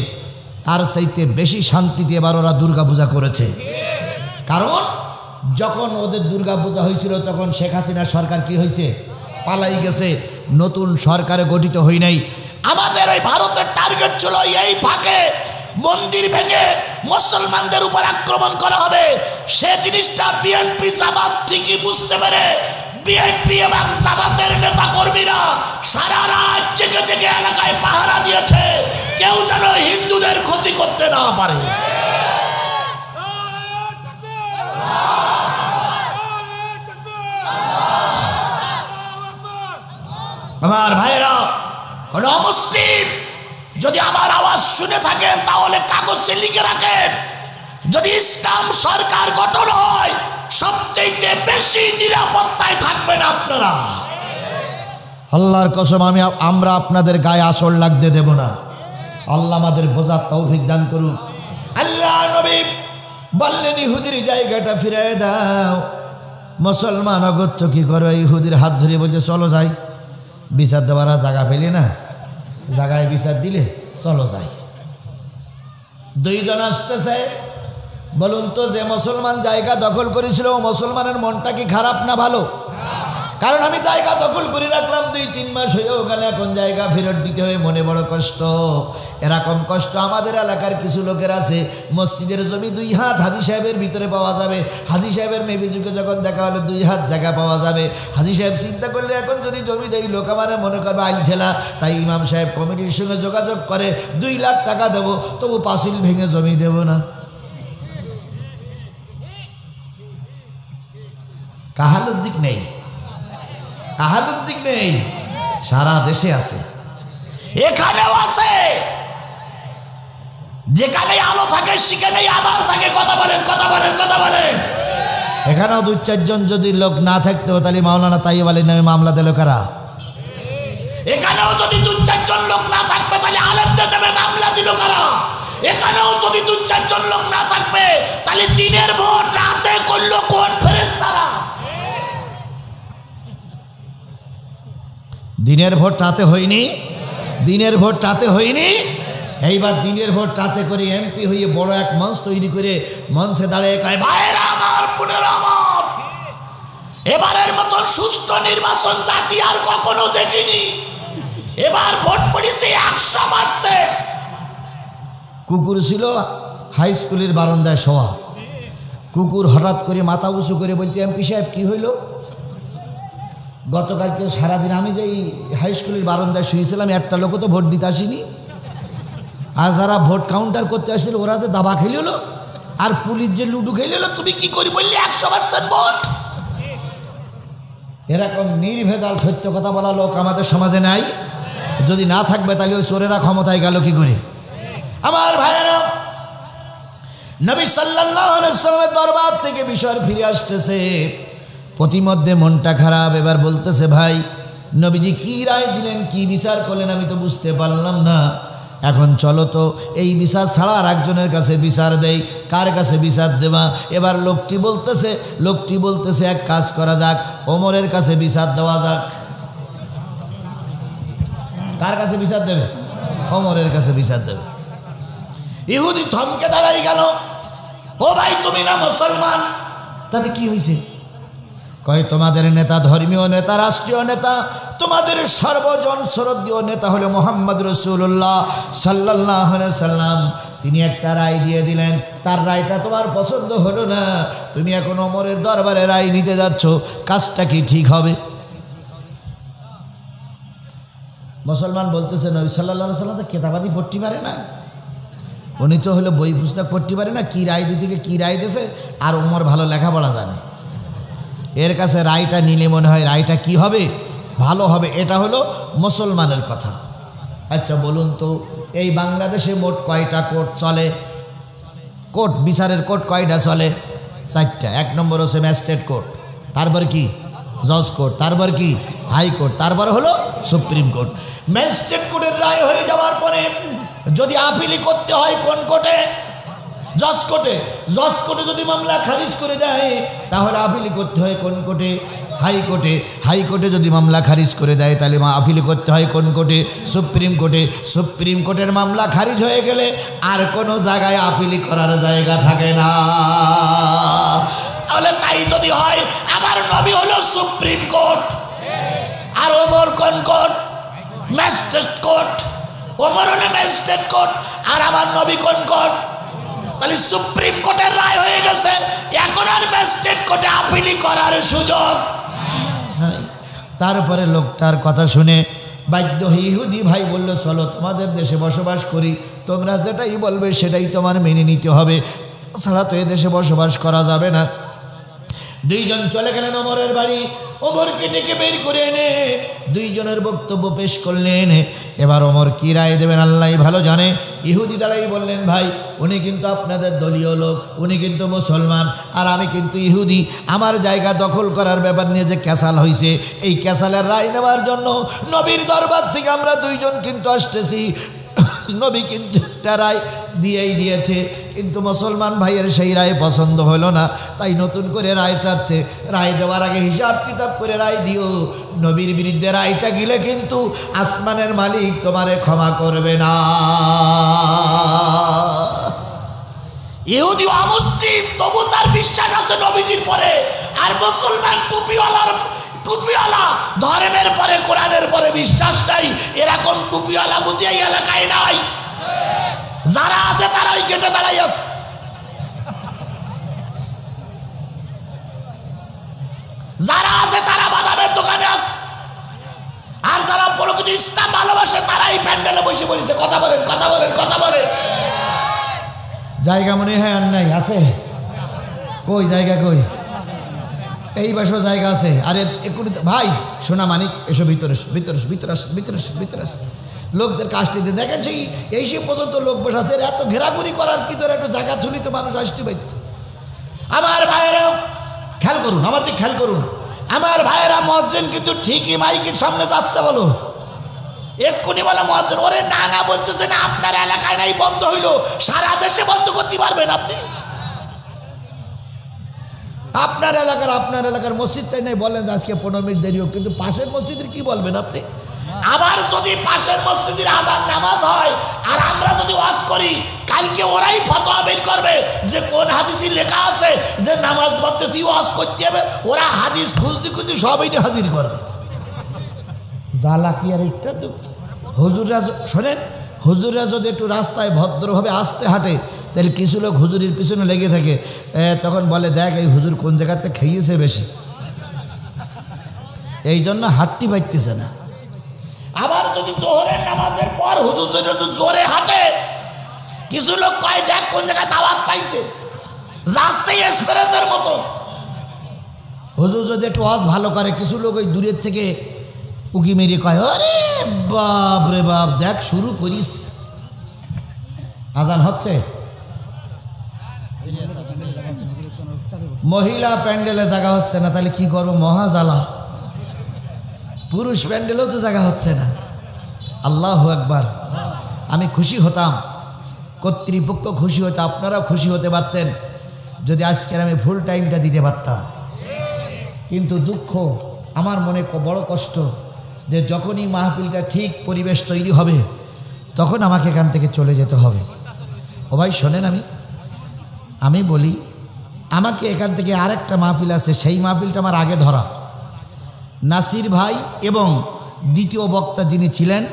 তার চাইতে বেশি শান্তিতে এবার ওরা দুর্গা পূজা করেছে। কারণ যখন ওদের দুর্গা পূজা হয়েছিল তখন শেখ হাসিনার সরকার কি হয়েছে? পালাই গেছে, নতুন সরকারে গঠিত হয় নাই। আমাদের ওই ভারতের টার্গেট ছিল এই ফাঁকে মন্দির ভেঙে মুসলমানদের উপর আক্রমণ করা হবে, সে জিনিসটা বিএনপি জামাত ঠিকই বুঝতে পারে। বিএনপি এবং জামাতের নেতা কর্মীরা সারা রাত জেগে জেগে এলাকায় পাহারা দিয়েছে, কেউ যেন হিন্দুদের ক্ষতি করতে না পারে। আমার ভাইরা, কোন মুসলিম যদি আমার আওয়াজ শুনে থাকেন তাহলে কাগজে লিখে রাখেন, যদি ইসলাম সরকার গঠন হয় সবচেয়ে বেশি নিরাপত্তায় থাকবেন আপনারা। আল্লাহর কসম আমরা আপনাদের গায়ে আসর লাগতে দেব না। আল্লাহ আমাদের বোঝার তৌফিক দান করুক। আল্লাহ নবী বললেন ইহুদির জায়গাটা ফিরিয়ে দাও। মুসলমান অগত্য কি করবে, ইহুদির হাত ধরে বলছে চলো যাই। বিচার দেওয়ার জায়গা পেলে না, জায়গায় বিচার দিলে চলো যাই। দুইজন আসতেছে, বলুন তো যে মুসলমান জায়গা দখল করেছিল ও মুসলমানের মনটা কি খারাপ না ভালো? কারণ আমি জায়গা দখল করে রাখলাম, 2-3 মাস হয়েও গেল, এখন জায়গা ফেরত দিতে হয়, মনে বড় কষ্ট। এরকম কষ্ট আমাদের এলাকার কিছু লোকের আছে। মসজিদের জমি 2 হাত হাজী সাহেবের ভিতরে পাওয়া যাবে, হাজী সাহেবের মেবি যুগে যখন দেখা হলে 2 হাত জায়গা পাওয়া যাবে। হাজী সাহেব চিন্তা করলে এখন যদি জমি দেয় লোক আমার মনে করবে আইল ঠেলা, তাই ইমাম সাহেব কমিটির সঙ্গে যোগাযোগ করে 2 লাখ টাকা দেবো, তবু পাঁচিল ভেঙে জমি দেব না। কাহালুদ্দিক নেই, কাহালুদ্দিক নেই, সারা দেশে আছে, এখানেও আছে। যেখানে আলো থাকে সেখানেই আধার থাকে। কথা বলেন, কথা বলেন, কথা বলেন। এখানেও 2-4 জন যদি লোক না থাকতো তাহলে মাওলানা তাইয়্যিব আলীর নামে মামলা দিল কারা? এখানেও যদি 2-4 জন লোক না থাকবে তাহলে আলেমদের নামে মামলা দিল কারা? এখানেও যদি 2-4 জন লোক না থাকবে তাহলে দিনের ভোট রাতে করলো কোন ফেরেশতারা? দিনের ভোট রাতে হয়নি, দিনের ভোট রাতে হয়নি। এইবার দিনের ভোট রাতে করে এমপি হয়ে বড় এক মঞ্চ তৈরি করে মঞ্চে দাঁড়িয়ে কয়, ভাইরা আমার, বোনেরা আমার, এবারের মতন সুষ্ঠু নির্বাচন জাতি আর কখনো দেখিনি। এবার ভোট পড়েছে 100%। কুকুর ছিল হাই স্কুলের বারান্দায় শোয়া। কুকুর হঠাৎ করে মাথা উঁচু করে বলতে, এমপি সাহেব কি হইল? গতকালকে সারাদিন আমি যে হাই স্কুলের বারান্দায় শুয়েছিলাম, একটা লোকও তো ভোট দিতে আসিনি। আর যারা ভোট কাউন্টার করতে আসছিল ওরা যে দাবা খেলিল আর পুলিশ যে লুডু খেলিল, তুমি কি করি বললি 100% ভোট। এরকম নির্ভেজাল সত্য কথা বলা লোক আমাদের সমাজে নাই। যদি না থাকবে তাহলে ওই চোরেরা ক্ষমতায় গেল কি করে? আমার ভাইয়েরা, নবী সাল্লাল্লাহু আলাইহি ওয়াসাল্লামের দরবার থেকে বিষয় ফিরে আসতেছে, প্রতিমধ্যে মনটা খারাপ। এবার বলতেছে, ভাই নবীজি কি রায় দিলেন, কি বিচার করলেন আমি তো বুঝতে পারলাম না। এখন চলো তো এই বিচার ছাড়া আর একজনের কাছে বিচার দেই। কার কাছে বিচার দেবা? এবার লোকটি বলতেছে এক কাজ করা যাক, ওমরের কাছে বিচার দেওয়া যাক। কার কাছে বিচার দেবে? ওমরের কাছে বিচার দেবে। ইহুদি থমকে দাঁড়াই গেল। ও ভাই, তুমি না মুসলমান? তাতে কি হয়েছে? কয়, তোমাদের নেতা, ধর্মীয় নেতা, রাষ্ট্রীয় নেতা, তোমাদের সর্বজন শ্রদ্ধেয় নেতা হলো মুহাম্মদ রাসূলুল্লাহ সাল্লাল্লাহু আলাইহি সাল্লাম। তিনি একটা রায় দিয়ে দিলেন, তার রায়টা তোমার পছন্দ হলো না, তুমি এখন ওমরের দরবারে রায় নিতে যাচ্ছ, কাজটা কি ঠিক হবে? মুসলমান বলতেছে, নবী সাল্লাল্লাহু আলাইহি সাল্লাম তো কেতাবাদি পড়তে পারে না, উনি তো হলো বই পুস্তক পড়তে পারে না, কি রায় দিতে কি রায় দিয়েছে, আর ওমর ভালো লেখাপড়া জানে, এর কাছে রায়টা নিলে মনে হয় রায়টা কি হবে, ভালো হবে। এটা হলো মুসলমানের কথা। আচ্ছা বলুন তো, এই বাংলাদেশে মোট কয়টা কোর্ট চলে? কোর্ট, বিচারের কোর্ট কয়টা চলে? 4টা। 1 নম্বর হচ্ছে ম্যাজিস্ট্রেট কোর্ট, তারপর কি জজ কোর্ট, তারপর কি হাইকোর্ট, তারপর হলো সুপ্রিম কোর্ট। ম্যাজিস্ট্রেট কোর্টের রায় হয়ে যাওয়ার পরে যদি আপিল করতে হয় কোন কোর্টে? জজ কোর্টে। জজ কোর্টে যদি মামলা খারিজ করে দেয় তাহলে আপিল করতে হয় কোন কোর্টে? হাইকোর্টে। হাইকোর্টে যদি মামলা খারিজ করে দেয় তাহলে আপিল করতে হয় কোন কোর্টে? সুপ্রিম কোর্টে। সুপ্রিম কোর্টের মামলা খারিজ হয়ে গেলে আর কোনো জায়গায় আপিল করার জায়গা থাকে না। তাহলে তাই যদি হয়, আমার নবী হলো সুপ্রিম কোর্ট, আর ওমর কোন কোর্ট? Magistrate court. ওমর হলো ম্যাজিস্ট্রেট কোর্ট, আর আমার নবী কোন কোর্ট? তাহলে সুপ্রিম কোর্টের রায় হয়ে গেছে, এখন আর ম্যাজিস্ট্রেট কোর্টে আপিল করার সুযোগ নাই। তারপরে লোকটার কথা শুনে বাধ্য ইহুদি ভাই বলল, চলো তোমাদের দেশে বসবাস করি, তোমরা যেটাই বলবে সেটাই তোমার মেনে নিতে হবে, ছাড়া তো এ দেশে বসবাস করা যাবে না। দুইজন চলে গেলেন ওমরের বাড়ি, ওমরকে ডেকে বের করে এনে দুইজনের বক্তব্য পেশ করলেন। এবার ওমর কি রায় দেবেন আল্লাহ ভালো জানে। ইহুদি দাঁড়াই বললেন, ভাই উনি কিন্তু আপনাদের দলীয় লোক, উনি কিন্তু মুসলমান, আর আমি কিন্তু ইহুদি, আমার জায়গা দখল করার ব্যাপার নিয়ে যে ক্যাসাল হয়েছে, এই ক্যাসালের রায় নেওয়ার জন্য নবীর দরবার থেকে আমরা দুইজন কিন্তু আসতেছি। নবী কিন্তু একটা রায় দিয়েই দিয়েছে, কিন্তু মুসলমান ভাইয়ের সেই রায় পছন্দ হলো না, তাই নতুন করে রায় চাচ্ছে। রায় দেওয়ার আগে হিসাব কিতাব করে রায় দিও, নবীর বিরুদ্ধে রায়টা গিলে কিন্তু আসমানের মালিক তোমারে ক্ষমা করবে না। ইহুদি অমুসলিম, তবু তার বিশ্বাস আছে নবীজির পরে, আর মুসলমান টুপিওয়ালা ধর্মের পরে কোরআনের পরে বিশ্বাস নাই, এরকম টুপিওয়ালা বুঝিয়ে এলাকায় নাই। যারা আছে তারা ওই গেটে দাঁড়াই আছে। যারা আছে তারা বাদামের দোকানে আছে, আর যারা প্রকৃত ইসলাম ভালোবাসে তারাই প্যান্ডেলে বসে বলেছে। কথা বলেন, কথা বলেন, কথা বলেন। জায়গা মনে হয় আর নাই, আছে কই জায়গা, কই এই বাসও জায়গা আছে। আরে ভাই সোনা মানিক এসো, ভিতরে ভিতরে ভিতরে ভিতরে ভিতরে লোকদের কাজটি দিয়ে দেখেন, এই সে পর্যন্ত লোক বসে আছে, এত ঘেরাঘুরি করার কি ধরে একটু জায়গা থুলিতে মানুষ আসতে পারত। আমার ভাইয়েরা খেয়াল করুন, আমার দিকে খেয়াল করুন, আমার ভাইয়েরা মুয়াজ্জিন কিন্তু ঠিকই মাইকের সামনে যাচ্ছে, বলো এক্ষুনি বলো মুয়াজ্জিন, ওরে না না বলতেছে না, আপনার এলাকায় নাই বন্ধ হইলো, সারা দেশে বন্ধ করতে পারবেন আপনি? আপনার এলাকার মসজিদটাই নাই, বলেন আজকে 15 মিনিট দেরি হোক, কিন্তু পাশের মসজিদের কি বলবেন আপনি? আবার যদি পাশের মসজিদের আযান নামাজ হয় আর আমরা যদি ওয়াজ করি, কালকে ওরাই ফতোয়া বের করবে যে কোন হাদিসে লেখা আছে যে নামাজ পড়তে ওয়াজ করতে হবে, ওরা হাদিস খুঁজতে খুঁজতে সবাই হাজির করবে। জ্বালা কি আর একটা হুজুররা শোনেন, হুজুররা যদি একটু রাস্তায় ভদ্রভাবে আসতে হাঁটে, তাহলে কিছু লোক হুজুরের পিছনে লেগে থাকে, তখন বলে দেখ এই হুজুর কোন জায়গাতে খেয়েছে বেশি, এই জন্য হাঁটতে পারতেছে না। আবার যদি জোহরের নামাজের পর হুজুর যদি জোরে হাঁটে, কিছু লোক কয় দেখ কোন জায়গায় দাওয়াত পাইছে, যাচ্ছে এক্সপ্রেসের মতো। হুজুর যদি একটু ওয়াজ ভালো করে, কিছু লোক ওই দূরের থেকে উকি মেরে কয়, আরে বাপ রে বাপ, দেখ শুরু করিস, আজান হচ্ছে। মহিলা প্যান্ডেলে জায়গা হচ্ছে না, তাহলে কি করবো, মহাজালা। পুরুষ প্যান্ডেলেও তো জায়গা হচ্ছে না। আল্লাহু আকবার। আমি খুশি হতাম, কর্তৃপক্ষ খুশি হতো, আপনারাও খুশি হতে পারতেন যদি আজকের আমি ফুল টাইমটা দিতে পারতাম। কিন্তু দুঃখ, আমার মনে বড় কষ্ট যে যখনই মাহফিলটা ঠিক পরিবেশ তৈরি হবে, তখন আমাকে এখান থেকে চলে যেতে হবে। ও ভাই শোনেন, আমি বলি, আমাকে এখান থেকে আরেকটা মাহফিল আছে, সেই মাহফিলটা আমার আগে ধরা। নাসির ভাই এবং দ্বিতীয় বক্তা যিনি ছিলেন,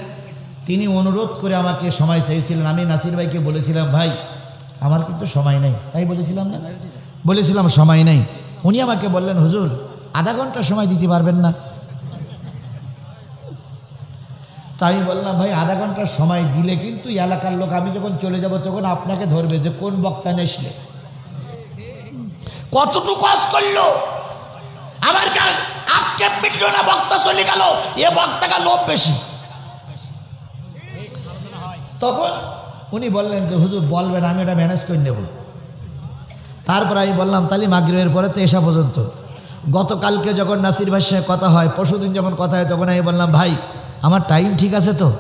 তিনি অনুরোধ করে আমাকে সময় চাইছিলেন। আমি নাসির ভাইকে বলেছিলাম, ভাই আমার কিন্তু সময় নেই, তাই বলেছিলাম না, বলেছিলাম সময় নেই। উনি আমাকে বললেন, হুজুর আধা ঘন্টা সময় দিতে পারবেন না? তাই বললাম, ভাই আধা ঘন্টার সময় দিলে কিন্তু এলাকার লোক, আমি যখন চলে যাব তখন আপনাকে ধরবে যে কোন বক্তা নেসলে, কতটুকু কাজ করলো, আমার আক্ষেপ মিটল না, বক্তা চলে গেল, এ বক্তাকে লোভ বেশি। তখন উনি বললেন যে হুজুর বলবেন, আমি এটা ম্যানেজ করে নেব। তারপর আমি বললাম, তাহলে মাগরিবের পরে তো এসা পর্যন্ত। গতকালকে যখন নাসির ভাইয়ের সঙ্গে কথা হয়, পরশুদিন যখন কথা হয়, তখন আমি বললাম, ভাই আমার টাইম ঠিক আছে তো?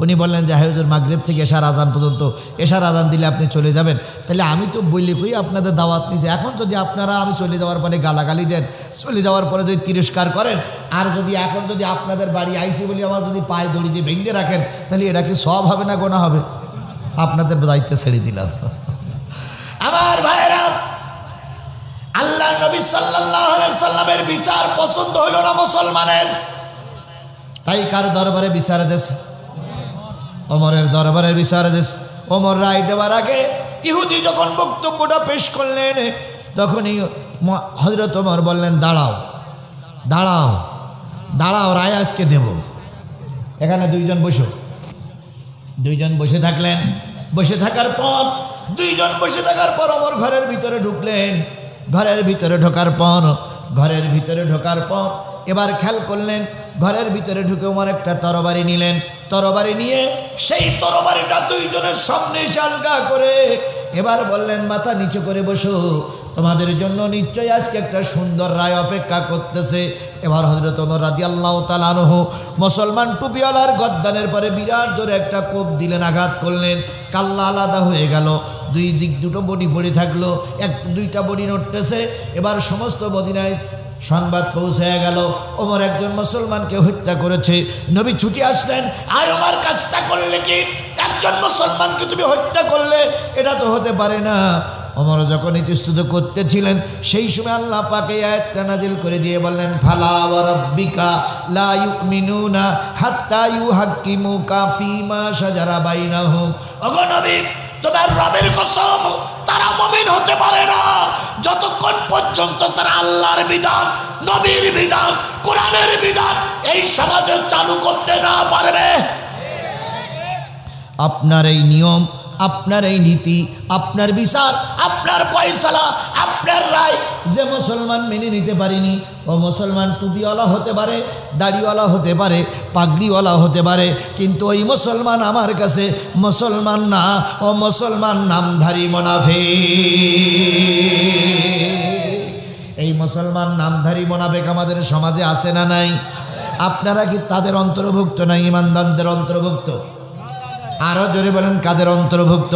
উনি বললেন যে হ্যাঁ হুজুর, মাগরিব থেকে এশার আজান পর্যন্ত, এশার আজান দিলে আপনি চলে যাবেন। তাহলে আমি তো বললি কই আপনাদের দাওয়াত নিয়েছি, এখন যদি আপনারা আমি চলে যাওয়ার পরে গালাগালি দেন, চলে যাওয়ার পরে যদি তিরস্কার করেন, আর যদি এখন যদি আপনাদের বাড়ি আইসি বলি আমার যদি পায়ে দড়ি দিয়ে ভেঙে রাখেন, তাহলে এটা কি সব হবে না গোনা হবে? আপনাদের দায়িত্ব ছেড়ে দিলাম। আমার ভাইয়েরা, আল্লাহ নবী সাল্লাল্লাহু আলাইহি সাল্লামের বিচার পছন্দ হলো না মুসলমানের, তাই কার দরবারে বিচার দেশ? ওমরের দরবারে বিচার দেশ। ওমর রায় দেওয়ার আগে ইহুদি যখন বক্তব্যটা পেশ করলেন তখনই হযরত ওমর বললেন, দাঁড়াও দাঁড়াও দাঁড়াও, রায় আজকে দেব। এখানে দুইজন বসো। দুইজন বসে থাকলেন। বসে থাকার পর দুইজন বসে থাকার পর ওমর ঘরের ভিতরে ঢুকলেন। ঘরের ভিতরে ঢোকার পর এবার খেয়াল করলেন, ঘরের ভিতরে ঢুকে ওমর একটা তরবারি নিলেন। তরবারি নিয়ে সেই তরবারিটা দুইজনের সামনে আলগা করে এবার বললেন, মাথা নিচু করে বসো, তোমাদের জন্য নিশ্চয়ই আজকে একটা সুন্দর রায় অপেক্ষা করতেছে। এবার হযরত ওমর রাদিয়াল্লাহু তাআলা আনহু মুসলমান টুপিওয়ালার গদ্দানের পরে বিরাট জোরে একটা কোপ দিলেন, আঘাত করলেন। কাল্লা আলাদা হয়ে গেল, দুই দিক দুটো বডি পড়ে থাকলো, দুইটা বডি নড়তেছে। এবার সমস্ত মদিনায় সংবাদ পৌঁছে গেল, ওমর একজন মুসলমানকে হত্যা করেছে। নবী ছুটে আসলেন, আয় ওমর, কাজটা করলে কি? একজন মুসলমানকে তুমি হত্যা করলে, এটা তো হতে পারে না। ওমর যখন ইতস্তত করতেছিলেন সেই সময় আল্লাহ পাক এই আয়াতটা নাজিল করে দিয়ে বললেন, ফালা ওয়া রাব্বিকা লা ইউমিনুনা হাত্তা ইউহাক্কিমুকা ফীমা শাজারা বাইনাহুম। ওগো নবী, তোমার রবের কসম, তারা মুমিন হতে পারে না যতক্ষণ পর্যন্ত তারা আল্লাহর বিধান, নবীর বিধান, কোরআনের বিধান এই সমাজে চালু করতে না পারবে। আপনার এই নিয়ম, আপনার এই নীতি, আপনার বিচার, আপনার ফয়সালা, আপনার রায় যে মুসলমান মেনে নিতে পারেনি, ও মুসলমান টুপিওয়ালা হতে পারে, দাড়িওয়ালা হতে পারে, পাগড়িওয়ালা হতে পারে, কিন্তু ওই মুসলমান আমার কাছে মুসলমান না, ও মুসলমান নামধারী মুনাফিক। এই মুসলমান নামধারী মুনাফিক আমাদের সমাজে আছে না নাই? আপনারা কি তাদের অন্তর্ভুক্ত না ঈমানদারদের অন্তর্ভুক্ত? আরও জোরে বলেন, কাদের অন্তর্ভুক্ত?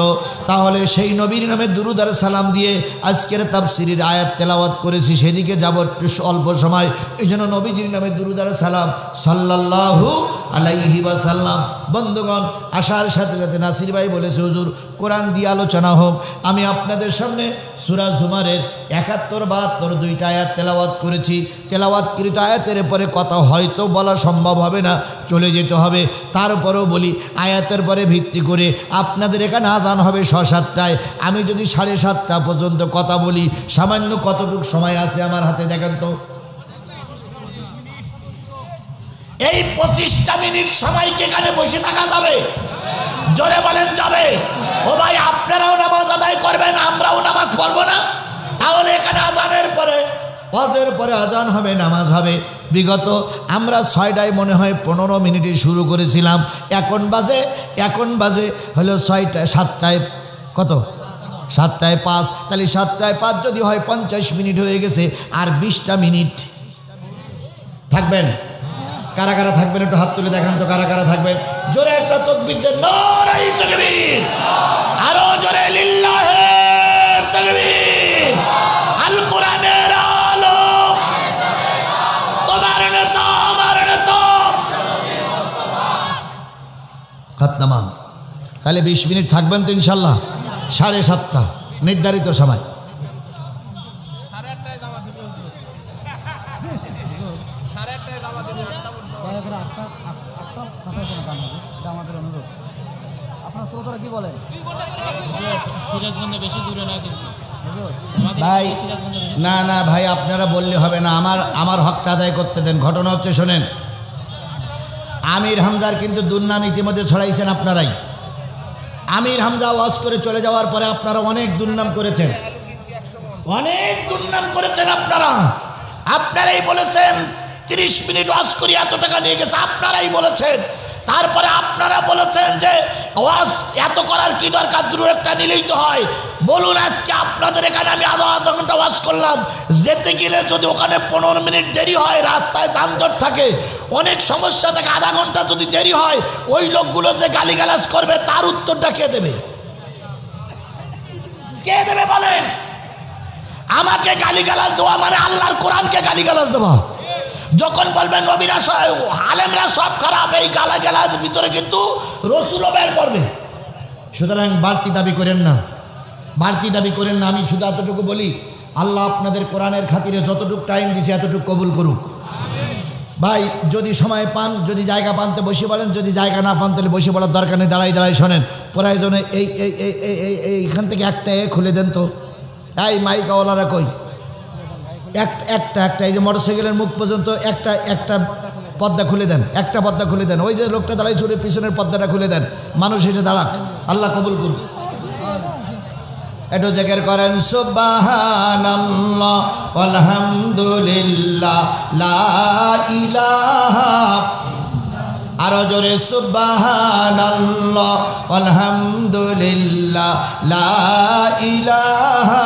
তাহলে সেই নবীর নামে দুরূদ আর সালাম দিয়ে আজকের তাফসীরের আয়াত তেলাওয়াত করেছি, সেদিকে যাব একটু অল্প সময়। এই জন্য নবীজির নামে দুরূদ আর সালাম সাল্লাল্লাহু আলাইহি ওয়াসাল্লাম। বন্ধুগণ, আসার সাথে সাথে নাসির ভাই বলেছে, হুজুর কোরআন দিয়ে আলোচনা হোক। আমি আপনাদের সামনে সূরা জুমারের 71, 72 দুইটা আয়াত তেলাওয়াত করেছি। তেলাওয়াতকৃত আয়াতের পরে কথা হয়তো বলা সম্ভব হবে না, চলে যেতে হবে। তারপরেও বলি, আয়াতের পরে ভিত্তি করে আপনাদের এখানে আজান হবে 6-7টায়। আমি যদি 7:30 পর্যন্ত কথা বলি, সামান্য কতটুকু সময় আছে আমার হাতে দেখেন তো? এই 25টা মিনিট সময়কে এখানে বসে থাকা যাবে? জোরে বলেন যাবে? ও ভাই, আপনারাও নামাজ আদায় করবেন, আমরাও নামাজ পড়বো না? তাহলে এখানে আজানের পরে, ওয়াজের পরে আজান হবে, নামাজ হবে। বিগত আমরা 6টায় মনে হয় 15 মিনিটে শুরু করেছিলাম, এখন বাজে হলো 7টায় কত? 7টায় 5। তাহলে 7টায় 5 যদি হয় 50 মিনিট হয়ে গেছে। আর 20টা মিনিট থাকবেন? কারা কারা থাকবেন একটু হাত তুলে দেখান তো, কারা কারা থাকবেন? জোরে একটা তাকবীর দেন, নারায়ে তাকবীর। আরো জোরে লিল্লাহে তাকবীর। আল কোরআনের আলো, তোমার নেতা আমার নেতা খতনামান। তাহলে 20 মিনিট থাকবেন তো ইনশাল্লাহ? 7:30 নির্ধারিত সময়। ভাই না না ভাই, আপনারা বললে হবে না, আমার হকটা আদায় করতে দেন। ঘটনা হচ্ছে, শোনেন, আমির হামজার কিন্তু দুর্নাম ইতিমধ্যে ছড়াইছেন আপনারাই। আমির হামজা ওয়াজ করে চলে যাওয়ার পরে আপনারা অনেক দুর্নাম করেছেন, আপনারাই বলেছেন 30 মিনিট ওয়াজ করি এত টাকা নিয়ে গেছে, আপনারাই বলেছেন। তারপরে আপনারা বলেছেন যে ওয়াজ এত করার কি দরকার, দূর একটা নিলেই তো হয়। বলুন, আজকে আপনাদের এখানে আমি আধা ঘন্টা ওয়াজ করলাম, যেতে গেলে যদি ওখানে 15 মিনিট দেরি হয়, রাস্তায় যানজট থাকে, অনেক সমস্যা থাকে, আধা ঘন্টা যদি দেরি হয়, ওই লোকগুলো যে গালিগালাজ করবে তার উত্তরটা কে দেবে? কে দেবে বলেন? আমাকে গালিগালাজ দেওয়া মানে আল্লাহর কোরআনকে গালিগালাজ দেওয়া। যখন বলবেন নবীরা সব, আলেমরা সব খারাপ, এই গালাগালাজ ভিতরে কিন্তু রাসূলও বের করবে। সুতরাং বাড়তি দাবি করেন না, বাড়তি দাবি করেন না। আমি শুধু এতটুকু বলি, আল্লাহ আপনাদের কোরআনের খাতিরে যতটুকু টাইম দিয়েছে এতটুকু কবুল করুক। ভাই যদি সময় পান, যদি জায়গা পান তো বসে বলেন, যদি জায়গা না পান তাহলে বসে বলার দরকার নেই, দাঁড়াই দাঁড়াই শোনেন। প্রয়োজনে এইখান থেকে একটা খুলে দেন তো। এই মাইকাওয়ালারা কই, একটা এই যে মোটরসাইকেলের মুখ পর্যন্ত একটা পর্দা খুলে দেন, একটা পর্দা খুলে দেন। ওই যে লোকটা দাঁড়াই ছুটে পিছনের পর্দাটা খুলে দেন, মানুষ এসে দাঁড়াক, আল্লাহ কবুল করুন। একটু জিকির করেন সুবহানাল্লাহ আলহামদুলিল্লাহ লা ইলাহা, আরো জোরে সুবহানাল্লাহ আলহামদুলিল্লাহ লা ইলাহা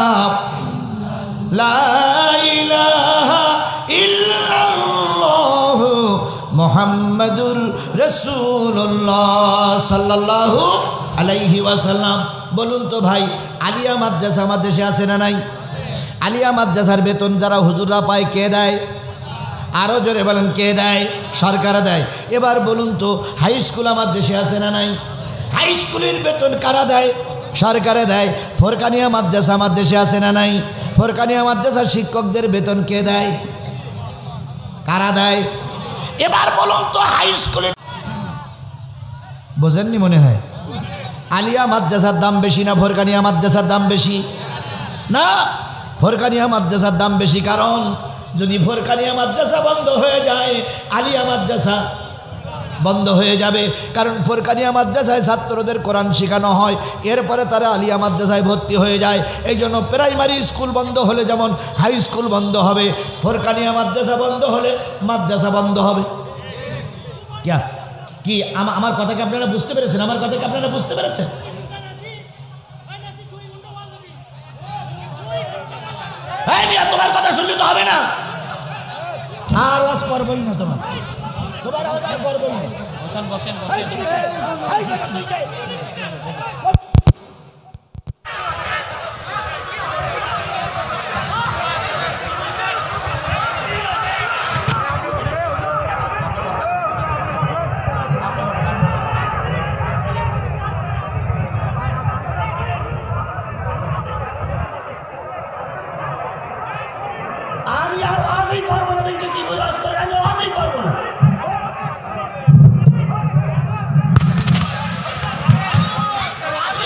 ইল্লাল্লাহ মুহাম্মাদুর রাসূলুল্লাহ সাল্লাল্লাহু আলাইহি ওয়াসাল্লাম। বলুন তো ভাই, আলিয়া মাদ্রাসা আমার দেশে আছে না নাই? আলিয়া মাদ্রাসার বেতন যারা হুজুররা পায় কে দেয়? আরও জোরে বলেন, কে দেয়? সরকার দেয়। এবার বলুন তো, হাই স্কুল আমার দেশে আছে না নাই? হাই স্কুলের বেতন কারা দেয়? সরকারে দেয়। ফোরকানিয়া মাদ্রাসা আমার দেশে আছে না নাই? ফোরকানিয়া মাদ্রাসার শিক্ষকদের বেতন কে দেয়? কারা দেয়? এবার বলুন তো, হাই স্কুলে বোঝেননি মনে হয়? আলিয়া মাদ্রাসার দাম বেশি না ফোরকানিয়া মাদ্রাসার দাম বেশি? না, ফোরকানিয়া মাদ্রাসার দাম বেশি। কারণ যদি ফোরকানিয়া মাদ্রাসা বন্ধ হয়ে যায়, আলিয়া মাদ্রাসা বন্ধ হয়ে যাবে। কারণ ফোরকানিয়া মাদ্রাসায় ছাত্রদের কোরআন শেখানো হয়, এরপরে তারা আলিয়া মাদ্রাসায় ভর্তি হয়ে যায়। এই জন্য প্রাইমারি স্কুল বন্ধ হলে যেমন হাই স্কুল বন্ধ হবে, ফোরকানিয়া মাদ্রাসা বন্ধ হলে মাদ্রাসা বন্ধ হবে। কি আমার কথাকে আপনারা বুঝতে পেরেছেন? আমার কথাকে আপনারা বুঝতে পেরেছেন? তোমার কথা শুনলে তো হবে না, আর ওয়াজ করবই না, তোমার আওয়াজ আর করবই না। বসেন আমি আর আজই করবো না, দেখতে কি বলে করে আমি আজই করবো না। আমি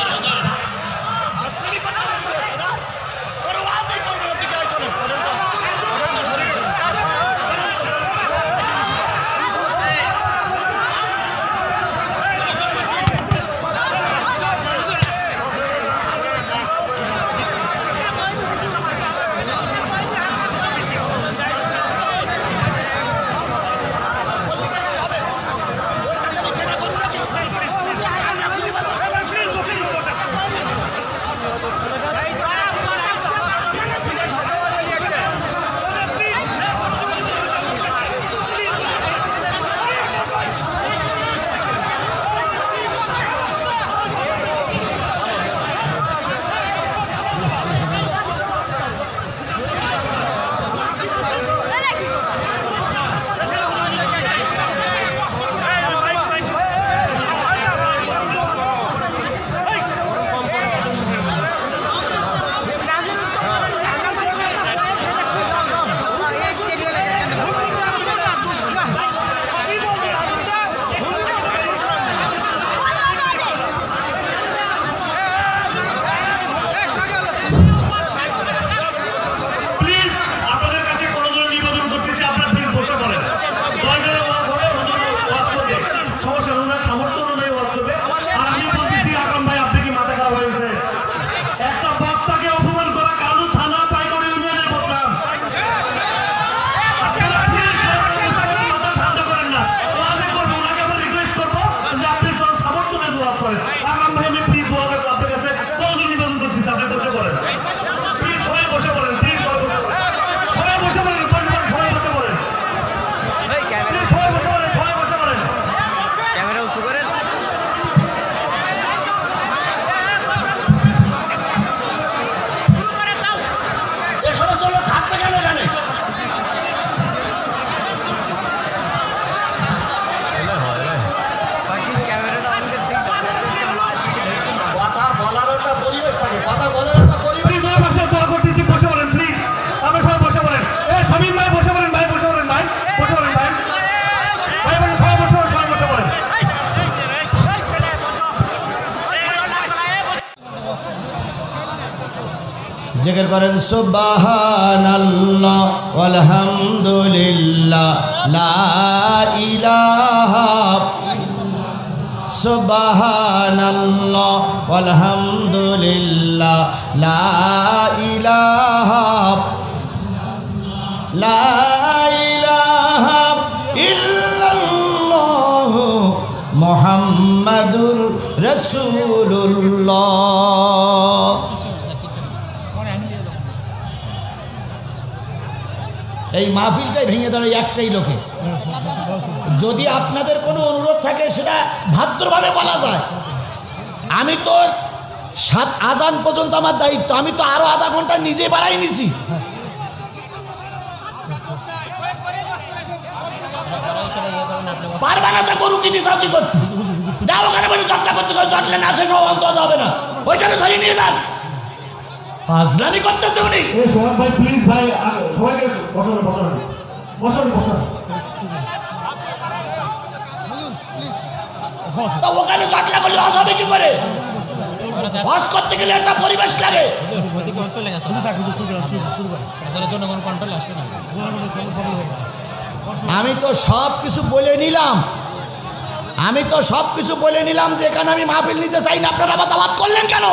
জিকির করেন সুবহানাল্লাহ ওয়ালহামদুলিল্লাহ লা ইলাহা সুবহানাল্লাহ ওয়ালহামদুলিল্লাহ লা ইলাহা ইল্লাল্লাহ মুহাম্মাদুর রাসূলুল্লাহ। এই মাহফিলটাই ভেঙে দেওয়ার একটাই লোকে। যদি আপনাদের কোনো অনুরোধ থাকে সেটা ভদ্রভাবে বলা যায়। আমি তো 7 আজান পর্যন্ত আমার দায়িত্ব, আমি তো আরো আধা ঘন্টা নিজে বাড়াই নিছি। পারবা না তো গরু কিনে চাকরি করতে যাও, ওখানে বলি চটকা করতে চটলে না সে সব অন্ত হবে না, ওইখানে ধরে নিয়ে যান। ফাজলামি করতেছে উনি। সোহান ভাই প্লিজ ভাই, সবাইকে বসানো বসানো বসানো বসানো। তো ওখানে চটলা করলে হজ হবে কি করে? হজ করতে গেলে একটা পরিবেশ লাগে। আমি তো সব কিছু বলে নিলাম, যে এখানে আমি মাহফিল নিতে চাই না। আপনারা আবার দাওয়াত করলেন কেন?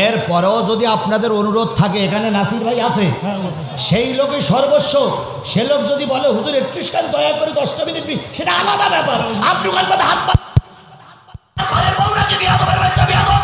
এরপরেও যদি আপনাদের অনুরোধ থাকে, এখানে নাসির ভাই আছে, সেই লোকই সর্বস্ব। সে লোক যদি বলে হুজুর একটুখানি দয়া করে 10টা মিনিট, সেটা আলাদা ব্যাপার। আপনি ওখান থেকে হাত পা ঘরের বউ নাকি বিয়াদবের বাচ্চা বিয়াদব।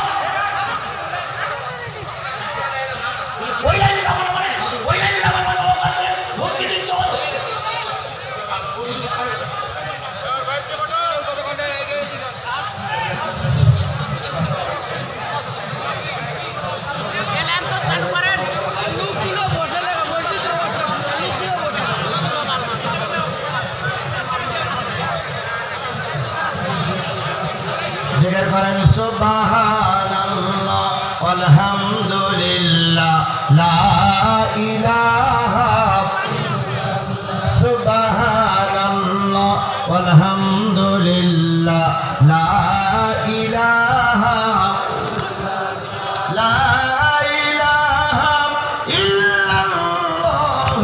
জিকির করেন সুবহানাল্লাহ আলহামদুলিল্লাহ লা ইলাহা সুবহানাল্লাহ আলহামদুলিল্লাহ লা ইলাহা ইল্লাল্লাহ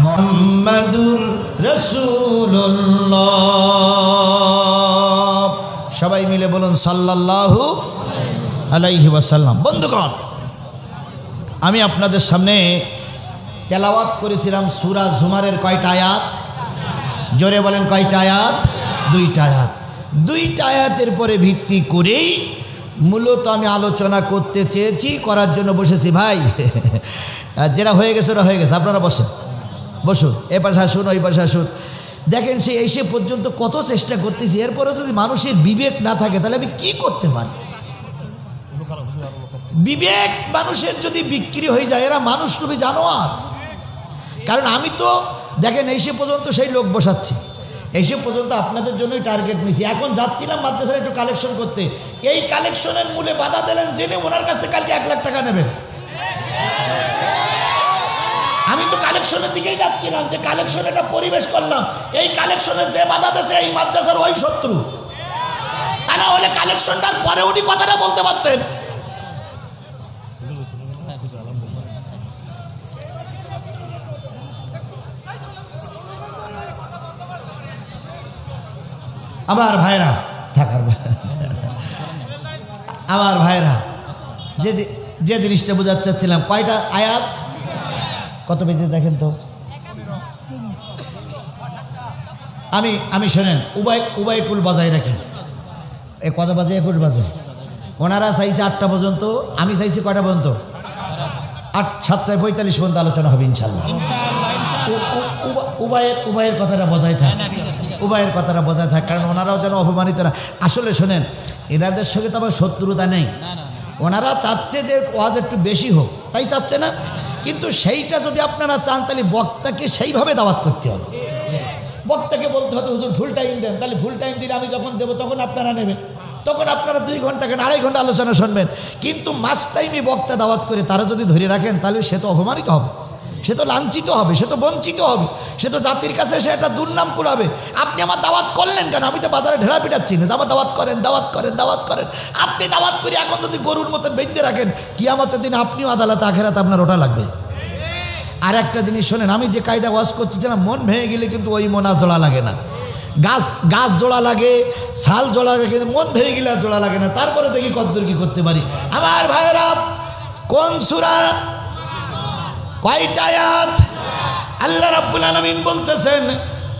মুহাম্মাদুর রাসূলুল্লাহ। সবাই মিলে বলুন সাল্লাল্লাহু আলাইহি ওয়াসাল্লাম। বন্ধুগণ, আমি আপনাদের সামনে তেলাওয়াত করেছিলাম সূরা জুমারের কয়টা আয়াত? জোরে বলেন কয়টা আয়াত? 2টা আয়াত। 2টা আয়াতের পরে ভিত্তি করেই মূলত আমি আলোচনা করতে চেয়েছি, করার জন্য বসেছি। ভাই যেটা হয়ে গেছে ওরা হয়ে গেছে, আপনারা বসুন, এ পাশে আসুন, ওই পাশে আসুন। দেখেন সে এসে পর্যন্ত কত চেষ্টা করতেছি, এরপরে যদি মানুষের বিবেক না থাকে তাহলে আমি কি করতে পারি? বিবেক মানুষের যদি বিক্রি হয়ে যায়, এরা মানুষ তুমি জানোয়ার। কারণ আমি তো দেখেন এসে পর্যন্ত সেই লোক বসাচ্ছি, এসে পর্যন্ত আপনাদের জন্যই টার্গেট নিছি। এখন যাচ্ছিলাম মাদ্রাসার একটু কালেকশন করতে, এই কালেকশনের মূলে বাধা দিলেন জেনে ওনার কাছ থেকে কালকে 1 লাখ টাকা নেবেন। আমি তো কালেকশনের দিকেই যাচ্ছিলাম, যে কালেকশন একটা পরিবেশ করলাম, এই কালেকশনের যে বাধা দিয়েছে এই মাদ্রাসার ওই শত্রু। তা না হলে কালেকশনটার পরে উনি কথাটা বলতে পারতেন। আমার ভাইরা থাকার, আমার ভাইরা যে জিনিসটা বোঝাতে চাচ্ছিলাম, কয়টা আয়াত কত পেজে দেখেন তো। আমি শোনেন, উবাইকুল বাজায় রাখি, এই কত বাজে? 21 বাজে। ওনারা চাইছে 8টা পর্যন্ত, আমি চাইছি কয়টা পর্যন্ত? 7:45 পর্যন্ত আলোচনা হবে ইনশাল্লাহ। উবাইয়ের কথাটা বজায় থাক, উবাইয়ের কথাটা বজায় থাক, কারণ ওনারাও যেন অপমানিত না। আসলে শোনেন, এনাদের সঙ্গে তো আমার শত্রুতা নেই, ওনারা চাচ্ছে যে ওয়াজ একটু বেশি হোক, তাই চাচ্ছে না। কিন্তু সেইটা যদি আপনারা চান তাহলে বক্তাকে সেইভাবে দাওয়াত করতে হবে। বক্তাকে বলতে হতো হুজুর ফুল টাইম দেন, তাহলে ফুল টাইম দিলে আমি যখন দেবো তখন আপনারা নেবেন, তখন আপনারা 2 ঘন্টা কেন 2.5 ঘন্টা আলোচনা শুনবেন। কিন্তু মাস টাইমে বক্তা দাওয়াত করে তারা যদি ধরে রাখেন তাহলে সে তো অপমানিত হবে। সে তো লাঞ্ছিত হবে, সে তো বঞ্চিত হবে, সে তো জাতির কাছে সে একটা দুর্নাম কুড়াবে। আপনি আমার দাওয়াত করলেন কেন? আমি তো বাজারে ঢেলা পিটাচ্ছি না, আমার দাওয়াত করেন, দাওয়াত করেন, দাওয়াত করেন। আপনি দাওয়াত করে এখন যদি গরুর মতন বেঁধে রাখেন, কিয়ামতের দিন আপনিও আদালতে আখেরাতে আপনার ওটা লাগবে। আর একটা জিনিস শোনেন, আমি যে কায়দা ওয়াজ করছি না, মন ভেঙে গেলে কিন্তু ওই মন আর জোড়া লাগে না। গাছ জোড়া লাগে, ছাল জোড়া লাগে, মন ভেঙে গেলে আর জোড়া লাগে না। তারপরে দেখি কতদূর কি করতে পারি। আমার ভাইয়েরা, কোন সূরা, কয়টা আয়াত? আল্লাহ রাব্বুল আলামিন বলতেছেন,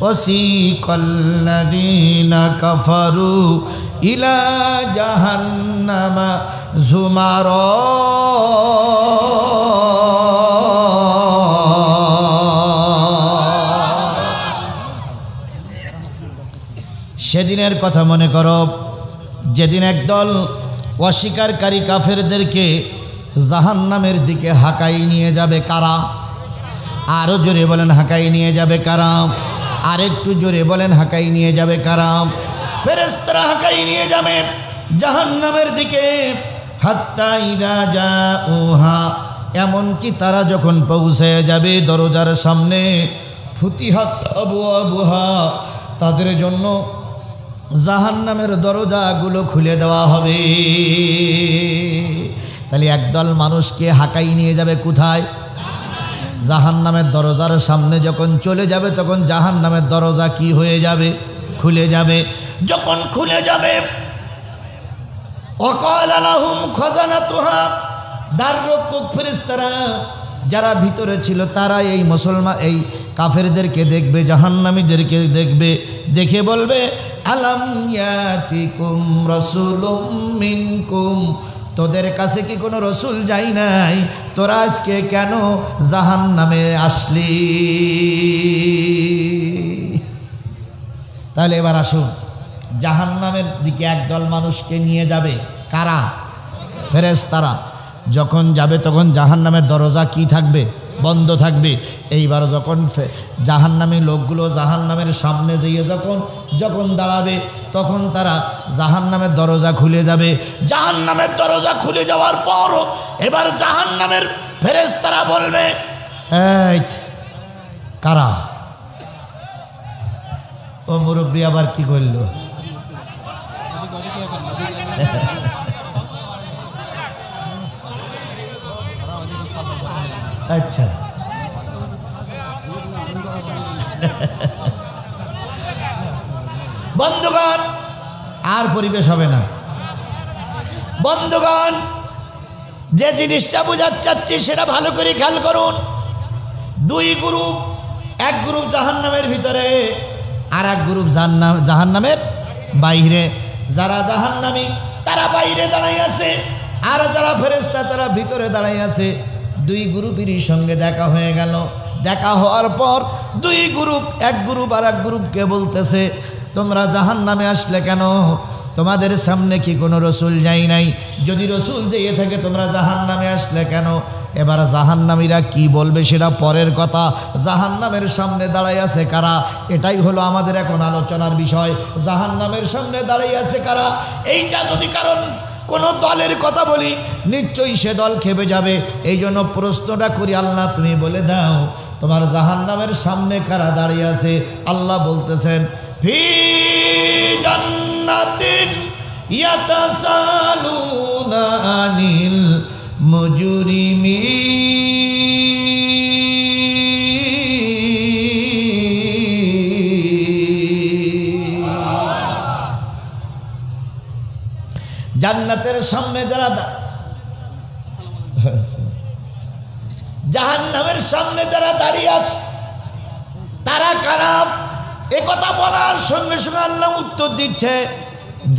ওয়াসিকাল্লাযীনা কাফারু ইলা জাহান্নামা যুমারা। সেদিনের কথা মনে করো, যেদিন একদল অস্বীকারী কাফেরদেরকে জাহান্নামের দিকে হাঁকাই নিয়ে যাবে। কারা? আরও জোরে বলেন, হাঁকাই নিয়ে যাবে কারা? আরেকটু জোরে বলেন, হাঁকাই নিয়ে যাবে কারা? ফেরেশতারা হাঁকাই নিয়ে যাবে জাহান্নামের দিকে। হাত্তা ইযা জাউহা, এমনকি তারা যখন পৌঁছে যাবে দরজার সামনে, ফুতিহাত আবওয়াবুহা, তাদের জন্য জাহান্নামের দরজাগুলো খুলে দেওয়া হবে। তাহলে একদল মানুষকে হাঁকাই নিয়ে যাবে কোথায়? জাহান্নামের দরজার সামনে যখন চলে যাবে, তখন জাহান্নামের দরজা কি হয়ে যাবে? খুলে যাবে। যখন খুলে যাবে, ওয়াকালা লাহুম খাজানাতুহা, দ্বাররক্ষক ফেরেশতারা যারা ভিতরে ছিল তারা এই মুসলমান, এই কাফেরদেরকে দেখবে, জাহান্নামীদেরকে দেখবে, দেখে বলবে, আলাম ইয়াতিকুম রাসূলুম মিনকুম, তোদের কাছে কি কোনো রসুল যাই নাই? তোরা আজকে কেন জাহান্নামে আসলি? তাহলে এবার আসুন, জাহান্নামের দিকে একদল মানুষকে নিয়ে যাবে। কারা? ফেরেশতারা। যখন যাবে তখন জাহান্নামের দরজা কি থাকবে? বন্ধ থাকবে। এইবার যখন জাহান্নামী লোকগুলো জাহান্নামের সামনে যেয়ে যখন দাঁড়াবে, তখন তারা জাহান্নামের দরজা খুলে যাবে। জাহান্নামের দরজা খুলে যাওয়ার পর এবার জাহান্নামের ফেরেশতারা বলবে, এই কারা? ও মুরব্বী আবার কি করল? আচ্ছা, বন্ধুগণ, আর পরিবেশ হবে না। বন্ধুগণ, যে জিনিসটা বোঝাতে চাচ্ছি সেটা ভালো করে খেয়াল করুন। দুই গ্রুপ, এক গ্রুপ জাহান্নামের ভিতরে, আর এক গ্রুপ জাহান্নামের বাইরে। যারা জাহান্নামী তারা বাইরে দাঁড়াই আছে, আর যারা ফেরেশতা তারা ভিতরে দাঁড়াই আছে। দুই গ্রুপেরই সঙ্গে দেখা হয়ে গেল। দেখা হওয়ার পর দুই গ্রুপ, এক গ্রুপ আর এক গ্রুপকে বলতেছে, তোমরা জাহান্নামে আসলে কেন? তোমাদের সামনে কি কোনো রসুল যাই নাই? যদি রসুল যেয়ে থাকে তোমরা জাহান্নামে আসলে কেন? এবার জাহান্নামীরা কি বলবে সেটা পরের কথা। জাহান্নামের সামনে দাঁড়াই আছে কারা? এটাই হলো আমাদের এখন আলোচনার বিষয়। জাহান্নামের সামনে দাঁড়াই আছে কারা? এইটা যদি কারণ কোনো দলের কথা বলি, নিশ্চয়ই সে দল খেপে যাবে। এই জন্য প্রশ্নটা করি, আল্লাহ তুমি বলে দাও, তোমার জাহান্নামের সামনে কারা দাঁড়িয়ে আছে? আল্লাহ বলতেছেন, ফি জান্নাতিন ইয়াতাসালুনা আনিল মুজরিমিন। জান্নাতের সামনে যারা, জাহান্নামের সামনে যারা দাঁড়িয়ে আছে তারা কারা? এ কথা বলার সঙ্গে সঙ্গে আল্লাহ উত্তর দিচ্ছে,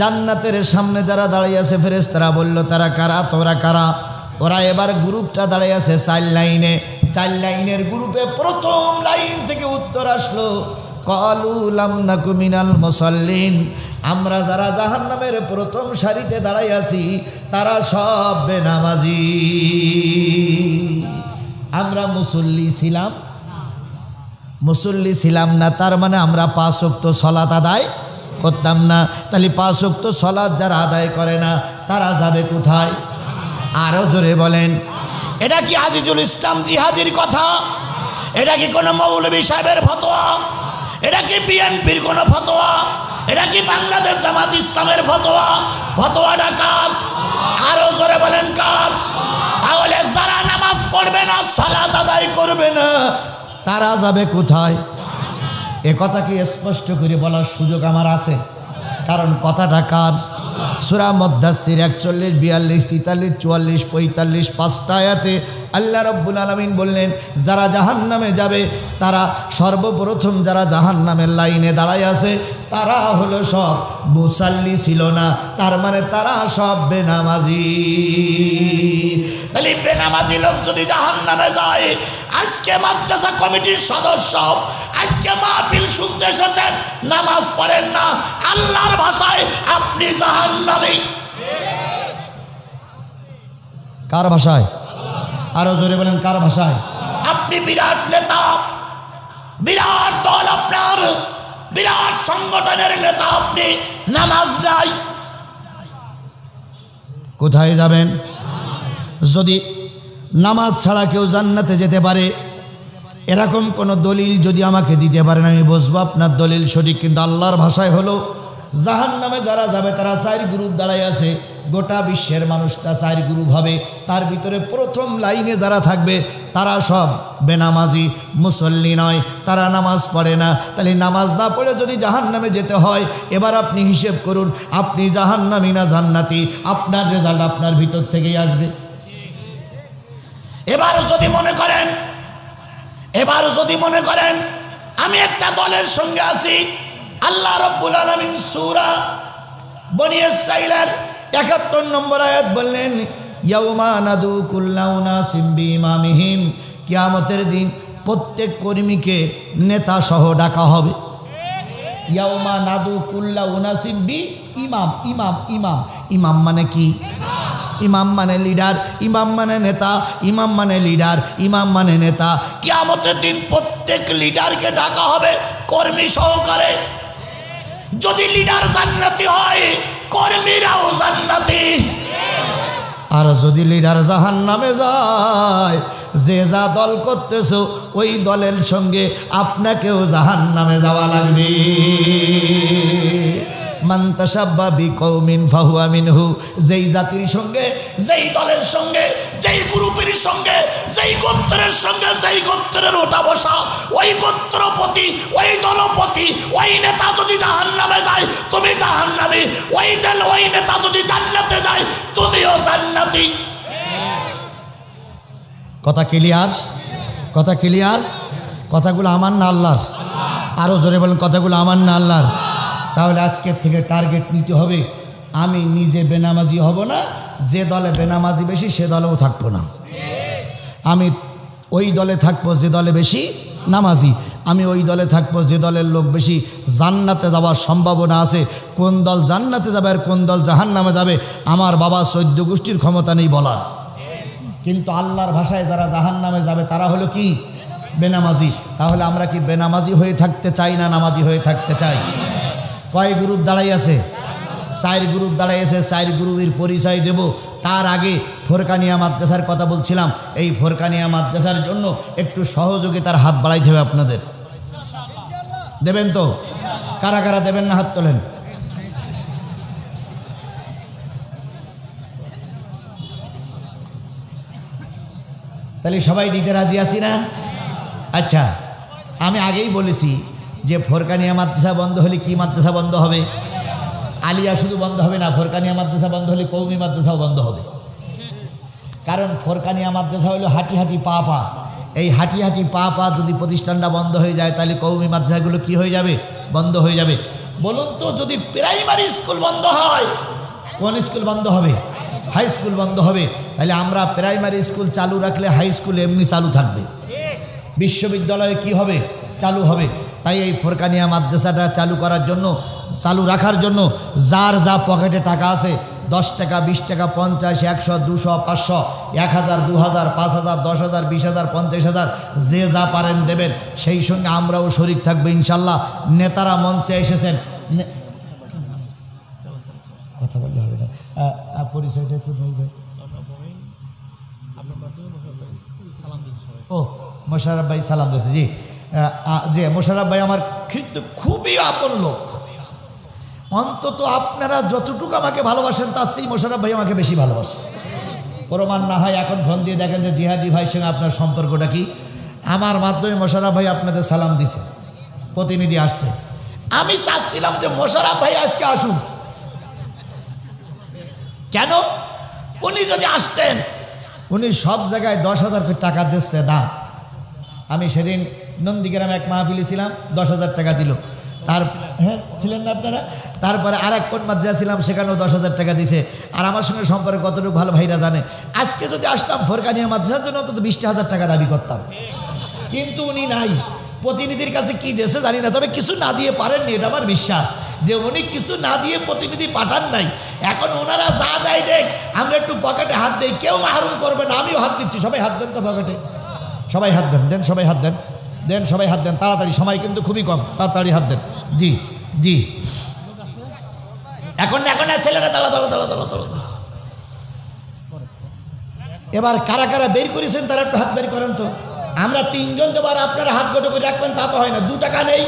জান্নাতের সামনে যারা দাঁড়িয়ে আছে ফেরেশতারা বলল, তারা কারা? তোরা কারা? ওরা এবার গ্রুপটা দাঁড়িয়ে আছে 4 লাইনে। 4 লাইনের গ্রুপে প্রথম লাইন থেকে উত্তর আসলো, ক্বালু লাম নাকু মিনাল মুসাল্লিন। আমরা যারা জাহান্নামের প্রথম সারিতে দাঁড়াই আছি তারা সব বেনামাজি। আমরা মুসল্লি ছিলাম না, তার মানে আমরা 5 ওয়াক্ত সালাত আদায় করতাম না। তাহলে 5 ওয়াক্ত সালাত যারা আদায় করে না তারা যাবে কোথায়? আরো জোরে বলেন। এটা কি আজিজুল ইসলাম জিহাদির কথা? এটা কি কোনো মৌলভী সাহেবের ফতোয়া? এটা কি বিএনপির কোনো ফতোয়া? এটা কি বাংলাদেশ জামাত ইসলামের ফতোয়া? ফতোয়াটা কার? আরো জোরে বলেন কার? তাহলে যারা নামাজ পড়বে না, সালাত আদায় করবে না, তারা যাবে কোথায়? এ কথা কি স্পষ্ট করে বলার সুযোগ আমার আছে? কারণ কথাটা কার? সূরা মুদ্দাসসির 41, 42, 43, 44, 45 5টা আয়াতে আল্লাহ রাব্বুল আলামিন বললেন, যারা জাহান্নামে যাবে তারা সর্বপ্রথম যারা জাহান্নামের লাইনে দাঁড়ায় আছে তারা হলো সব মুসাল্লি ছিল না, তার মানে তারা সব বেনামাজি। তাহলে বেনামাজি লোক যদি জাহান্নামে যায়, আজকে মাদ্রাসা কমিটির সদস্য আজকে মাহফিল শুনতে এসেছেন, নামাজ পড়েন না, আল্লাহর ভাষায় আপনি জাহান্নামী। কার ভাষায়? আরো জোরে বলেন কার ভাষায়? আপনি বিরাট নেতা, বিরাট দল আপনার, বিরাট সংগঠনের নেতা, আপনি নামাজ নাই, কোথায় যাবেন? যদি নামাজ ছাড়া কেউ জান্নাতে যেতে পারে এরকম কোনো দলিল যদি আমাকে দিতে পারেন, আমি বুঝবো আপনার দলিল সঠিক। কিন্তু আল্লাহর ভাষায় হলো জাহান্নামে যারা যাবে তারা 4 গ্রুপ দাঁড়ায় আছে। গোটা বিশ্বের মানুষটা 4 গ্রুপ হবে। তার ভিতরে প্রথম লাইনে যারা থাকবে তারা সব বেনামাজি, মুসল্লি নয়, তারা নামাজ পড়ে না। তাহলে নামাজ না পড়ে যদি জাহান্নামে যেতে হয়, এবার আপনি হিসেব করুন, আপনি জাহান্নামী না জান্নাতি? আপনার রেজাল্ট আপনার ভিতর থেকেই আসবে। এবার যদি মনে করেন আমি একটা দলের সঙ্গে আছি, আল্লাহ রাব্বুল আলামিন সূরা বনী ইসরাঈলের 71 নম্বর আয়াত বললেন, ইয়াউমা নাদু কুল্লা উনাসিম বিইমামিহিম, কিয়ামতের দিন প্রত্যেক কর্মীকে নেতা সহ ডাকা হবে। ইয়াউমা নাদু কুল্লা উনাসিম বিইমাম, ইমাম ইমাম ইমাম মানে কি? ইমাম মানে লিডার, ইমাম মানে নেতা, ইমাম মানে লিডার, ইমাম মানে নেতা। কিয়ামতের দিন প্রত্যেক লিডারকে ডাকা হবে কর্মী সহকারে। যদি লিডার জান্নাতি হয়, কর্মীরাও জান্নাতি। আর যদি লিডার জাহান্নামে যায়, যে যা দল করতেছো ওই দলের সঙ্গে আপনাকেও জাহান্নামে যাওয়া লাগবে। মান তাশাব্বা বিকৌমিন ফাহুয়া মিনহু, যেই জাতির সঙ্গে, যেই দলের সঙ্গে, যেই গ্রুপের সঙ্গে, যেই গোত্রের সঙ্গে, যেই গোত্রের ওঠা বসা, ওই গোত্রপতি, ওই দলপতি, ওই নেতা যদি জাহান্নামে যায় তুমি জাহান্নামী। ওই দল, ওই নেতা যদি জান্নাতে যায় তুমিও জান্নাতি। কথা ক্লিয়ার? কথা ক্লিয়ার? কথাগুলো আমার না আল্লাহর? আরো জোরে বলেন, কথাগুলো আমার না আল্লাহর? তাহলে আজকের থেকে টার্গেট নিতে হবে, আমি নিজে বেনামাজি হব না, যে দলে বেনামাজি বেশি সে দলেও থাকবো না। আমি ওই দলে থাকবো যে দলে বেশি নামাজি, আমি ওই দলে থাকবো যে দলের লোক বেশি জান্নাতে যাওয়ার সম্ভাবনা আছে। কোন দল জান্নাতে যাবে আর কোন দল জাহান্নামে যাবে আমার বাবা 14 গোষ্ঠীর ক্ষমতা নেই বলার। কিন্তু আল্লাহর ভাষায় যারা জাহান্নামে যাবে তারা হলো কি? বেনামাজি। তাহলে আমরা কি বেনামাজি হয়ে থাকতে চাই না নামাজি হয়ে থাকতে চাই? কয় গ্রুপ দাঁড়াই আছে? 4 গ্রুপ দাঁড়াই আছে। 4 গ্রুপের পরিচয় দেব। তার আগে ফোরকানিয়া মাদ্রাসার কথা বলছিলাম। এই ফোরকানিয়া মাদ্রাসার জন্য একটু সহযোগিতার হাত বাড়াইতে হবে আপনাদের। দেবেন তো? কারা কারা দেবেন না হাত তোলেন। তাহলে সবাই দিতে রাজি আছি না? আচ্ছা, আমি আগেই বলেছি যে ফোরকানিয়া মাদ্রাসা বন্ধ হলে কি মাদ্রাসা বন্ধ হবে? আলিয়া শুধু বন্ধ হবে না, ফোরকানিয়া মাদ্রাসা বন্ধ হলে কওমি মাদ্রাসাও বন্ধ হবে। কারণ ফোরকানিয়া মাদ্রাসা হলো হাঁটি হাঁটি পা পা। এই হাঁটি হাঁটি পা পা যদি প্রতিষ্ঠানটা বন্ধ হয়ে যায় তাহলে কওমি মাদ্রাসাগুলো কি হয়ে যাবে? বন্ধ হয়ে যাবে। বলুন তো, যদি প্রাইমারি স্কুল বন্ধ হয়, কোন স্কুল বন্ধ হবে? হাই স্কুল বন্ধ হবে। তাহলে আমরা প্রাইমারি স্কুল চালু রাখলে হাই স্কুল এমনি চালু থাকবে, বিশ্ববিদ্যালয়ে কি হবে? চালু হবে। তাই এই ফোরকানিয়া মাদ্রাসাটা চালু করার জন্য, চালু রাখার জন্য যার যা পকেটে টাকা আছে, 10 টাকা, 20 টাকা, 50, 100, 200, 500, 1000, 2000, 5000, 10000, 20000, 50000, যে যা পারেন দেবেন। সেই সঙ্গে আমরাও শরীক থাকবো ইনশাল্লাহ। নেতারা মঞ্চে এসেছেন, কথা বললে হবে না, পরিচয়টা একটু বলবেন। ও মোশাররফ ভাই সালাম দিয়েছে। জি যে মোশাররফ ভাই আমার কিন্তু খুবই আপন লোক, অন্তত আপনারা যতটুকু আমাকে ভালোবাসেন তার চেয়ে মোশাররফ ভাই আমাকে বেশি ভালোবাসে। প্রমাণ না হয় এখন ফোন দিয়ে দেখেন যে জিহাদি ভাইয়ের সঙ্গে আপনার সম্পর্কটা কি। আমার মাধ্যমে মোশাররফ ভাই আপনাদের সালাম দিছে, প্রতিনিধি আসছে। আমি চাচ্ছিলাম যে মোশাররফ ভাই আজকে আসুন, কেন? উনি যদি আসতেন, উনি সব জায়গায় 10,000 করে টাকা দিচ্ছে দাম। আমি সেদিন নন্দীগ্রামে এক মাহফিলে ছিলাম, 10,000 টাকা দিল। তার হ্যাঁ ছিলেন না আপনারা? তারপরে আর এক কোন মাদ্রাসা ছিলাম, সেখানেও 10,000 টাকা দিছে। আর আমার সঙ্গে সম্পর্ক কতটুকু ভালো ভাইরা জানে। আজকে যদি আসতাম ফোরকানিয়া মাদ্রাসার জন্য অন্তত 20,000 টাকা দাবি করতাম, কিন্তু উনি নাই। প্রতিনিধির কাছে কি দেশে জানি না, তবে কিছু না দিয়ে পারেননি, এটা আমার বিশ্বাস যে উনি কিছু না দিয়ে প্রতিনিধি পাঠান নাই। এখন ওনারা যা দেয় দেখ, আমরা একটু পকেটে হাত দেই, কেউ মাহরুম করবে না। আমিও হাত দিচ্ছি, সবাই হাত দেন তো পকেটে, সবাই হাত দেন, দেন সবাই হাত দেন, দেন সবাই হাত দেন তাড়াতাড়ি, সময় কিন্তু খুবই কম, তাড়াতাড়ি হাত দেন। জি জি, এখন এখন ছেলেরা দাঁড়া দাঁড়া দাঁড়া দাঁড়া দাঁড়া দাঁড়া। এবার কারা কারা বের করেছেন তারা একটু হাত বের করেন তো। আমরা 3 জন দেবো আর আপনারা হাত গোটো করে রাখবেন, তা তো হয় না। 2 টাকা নেই,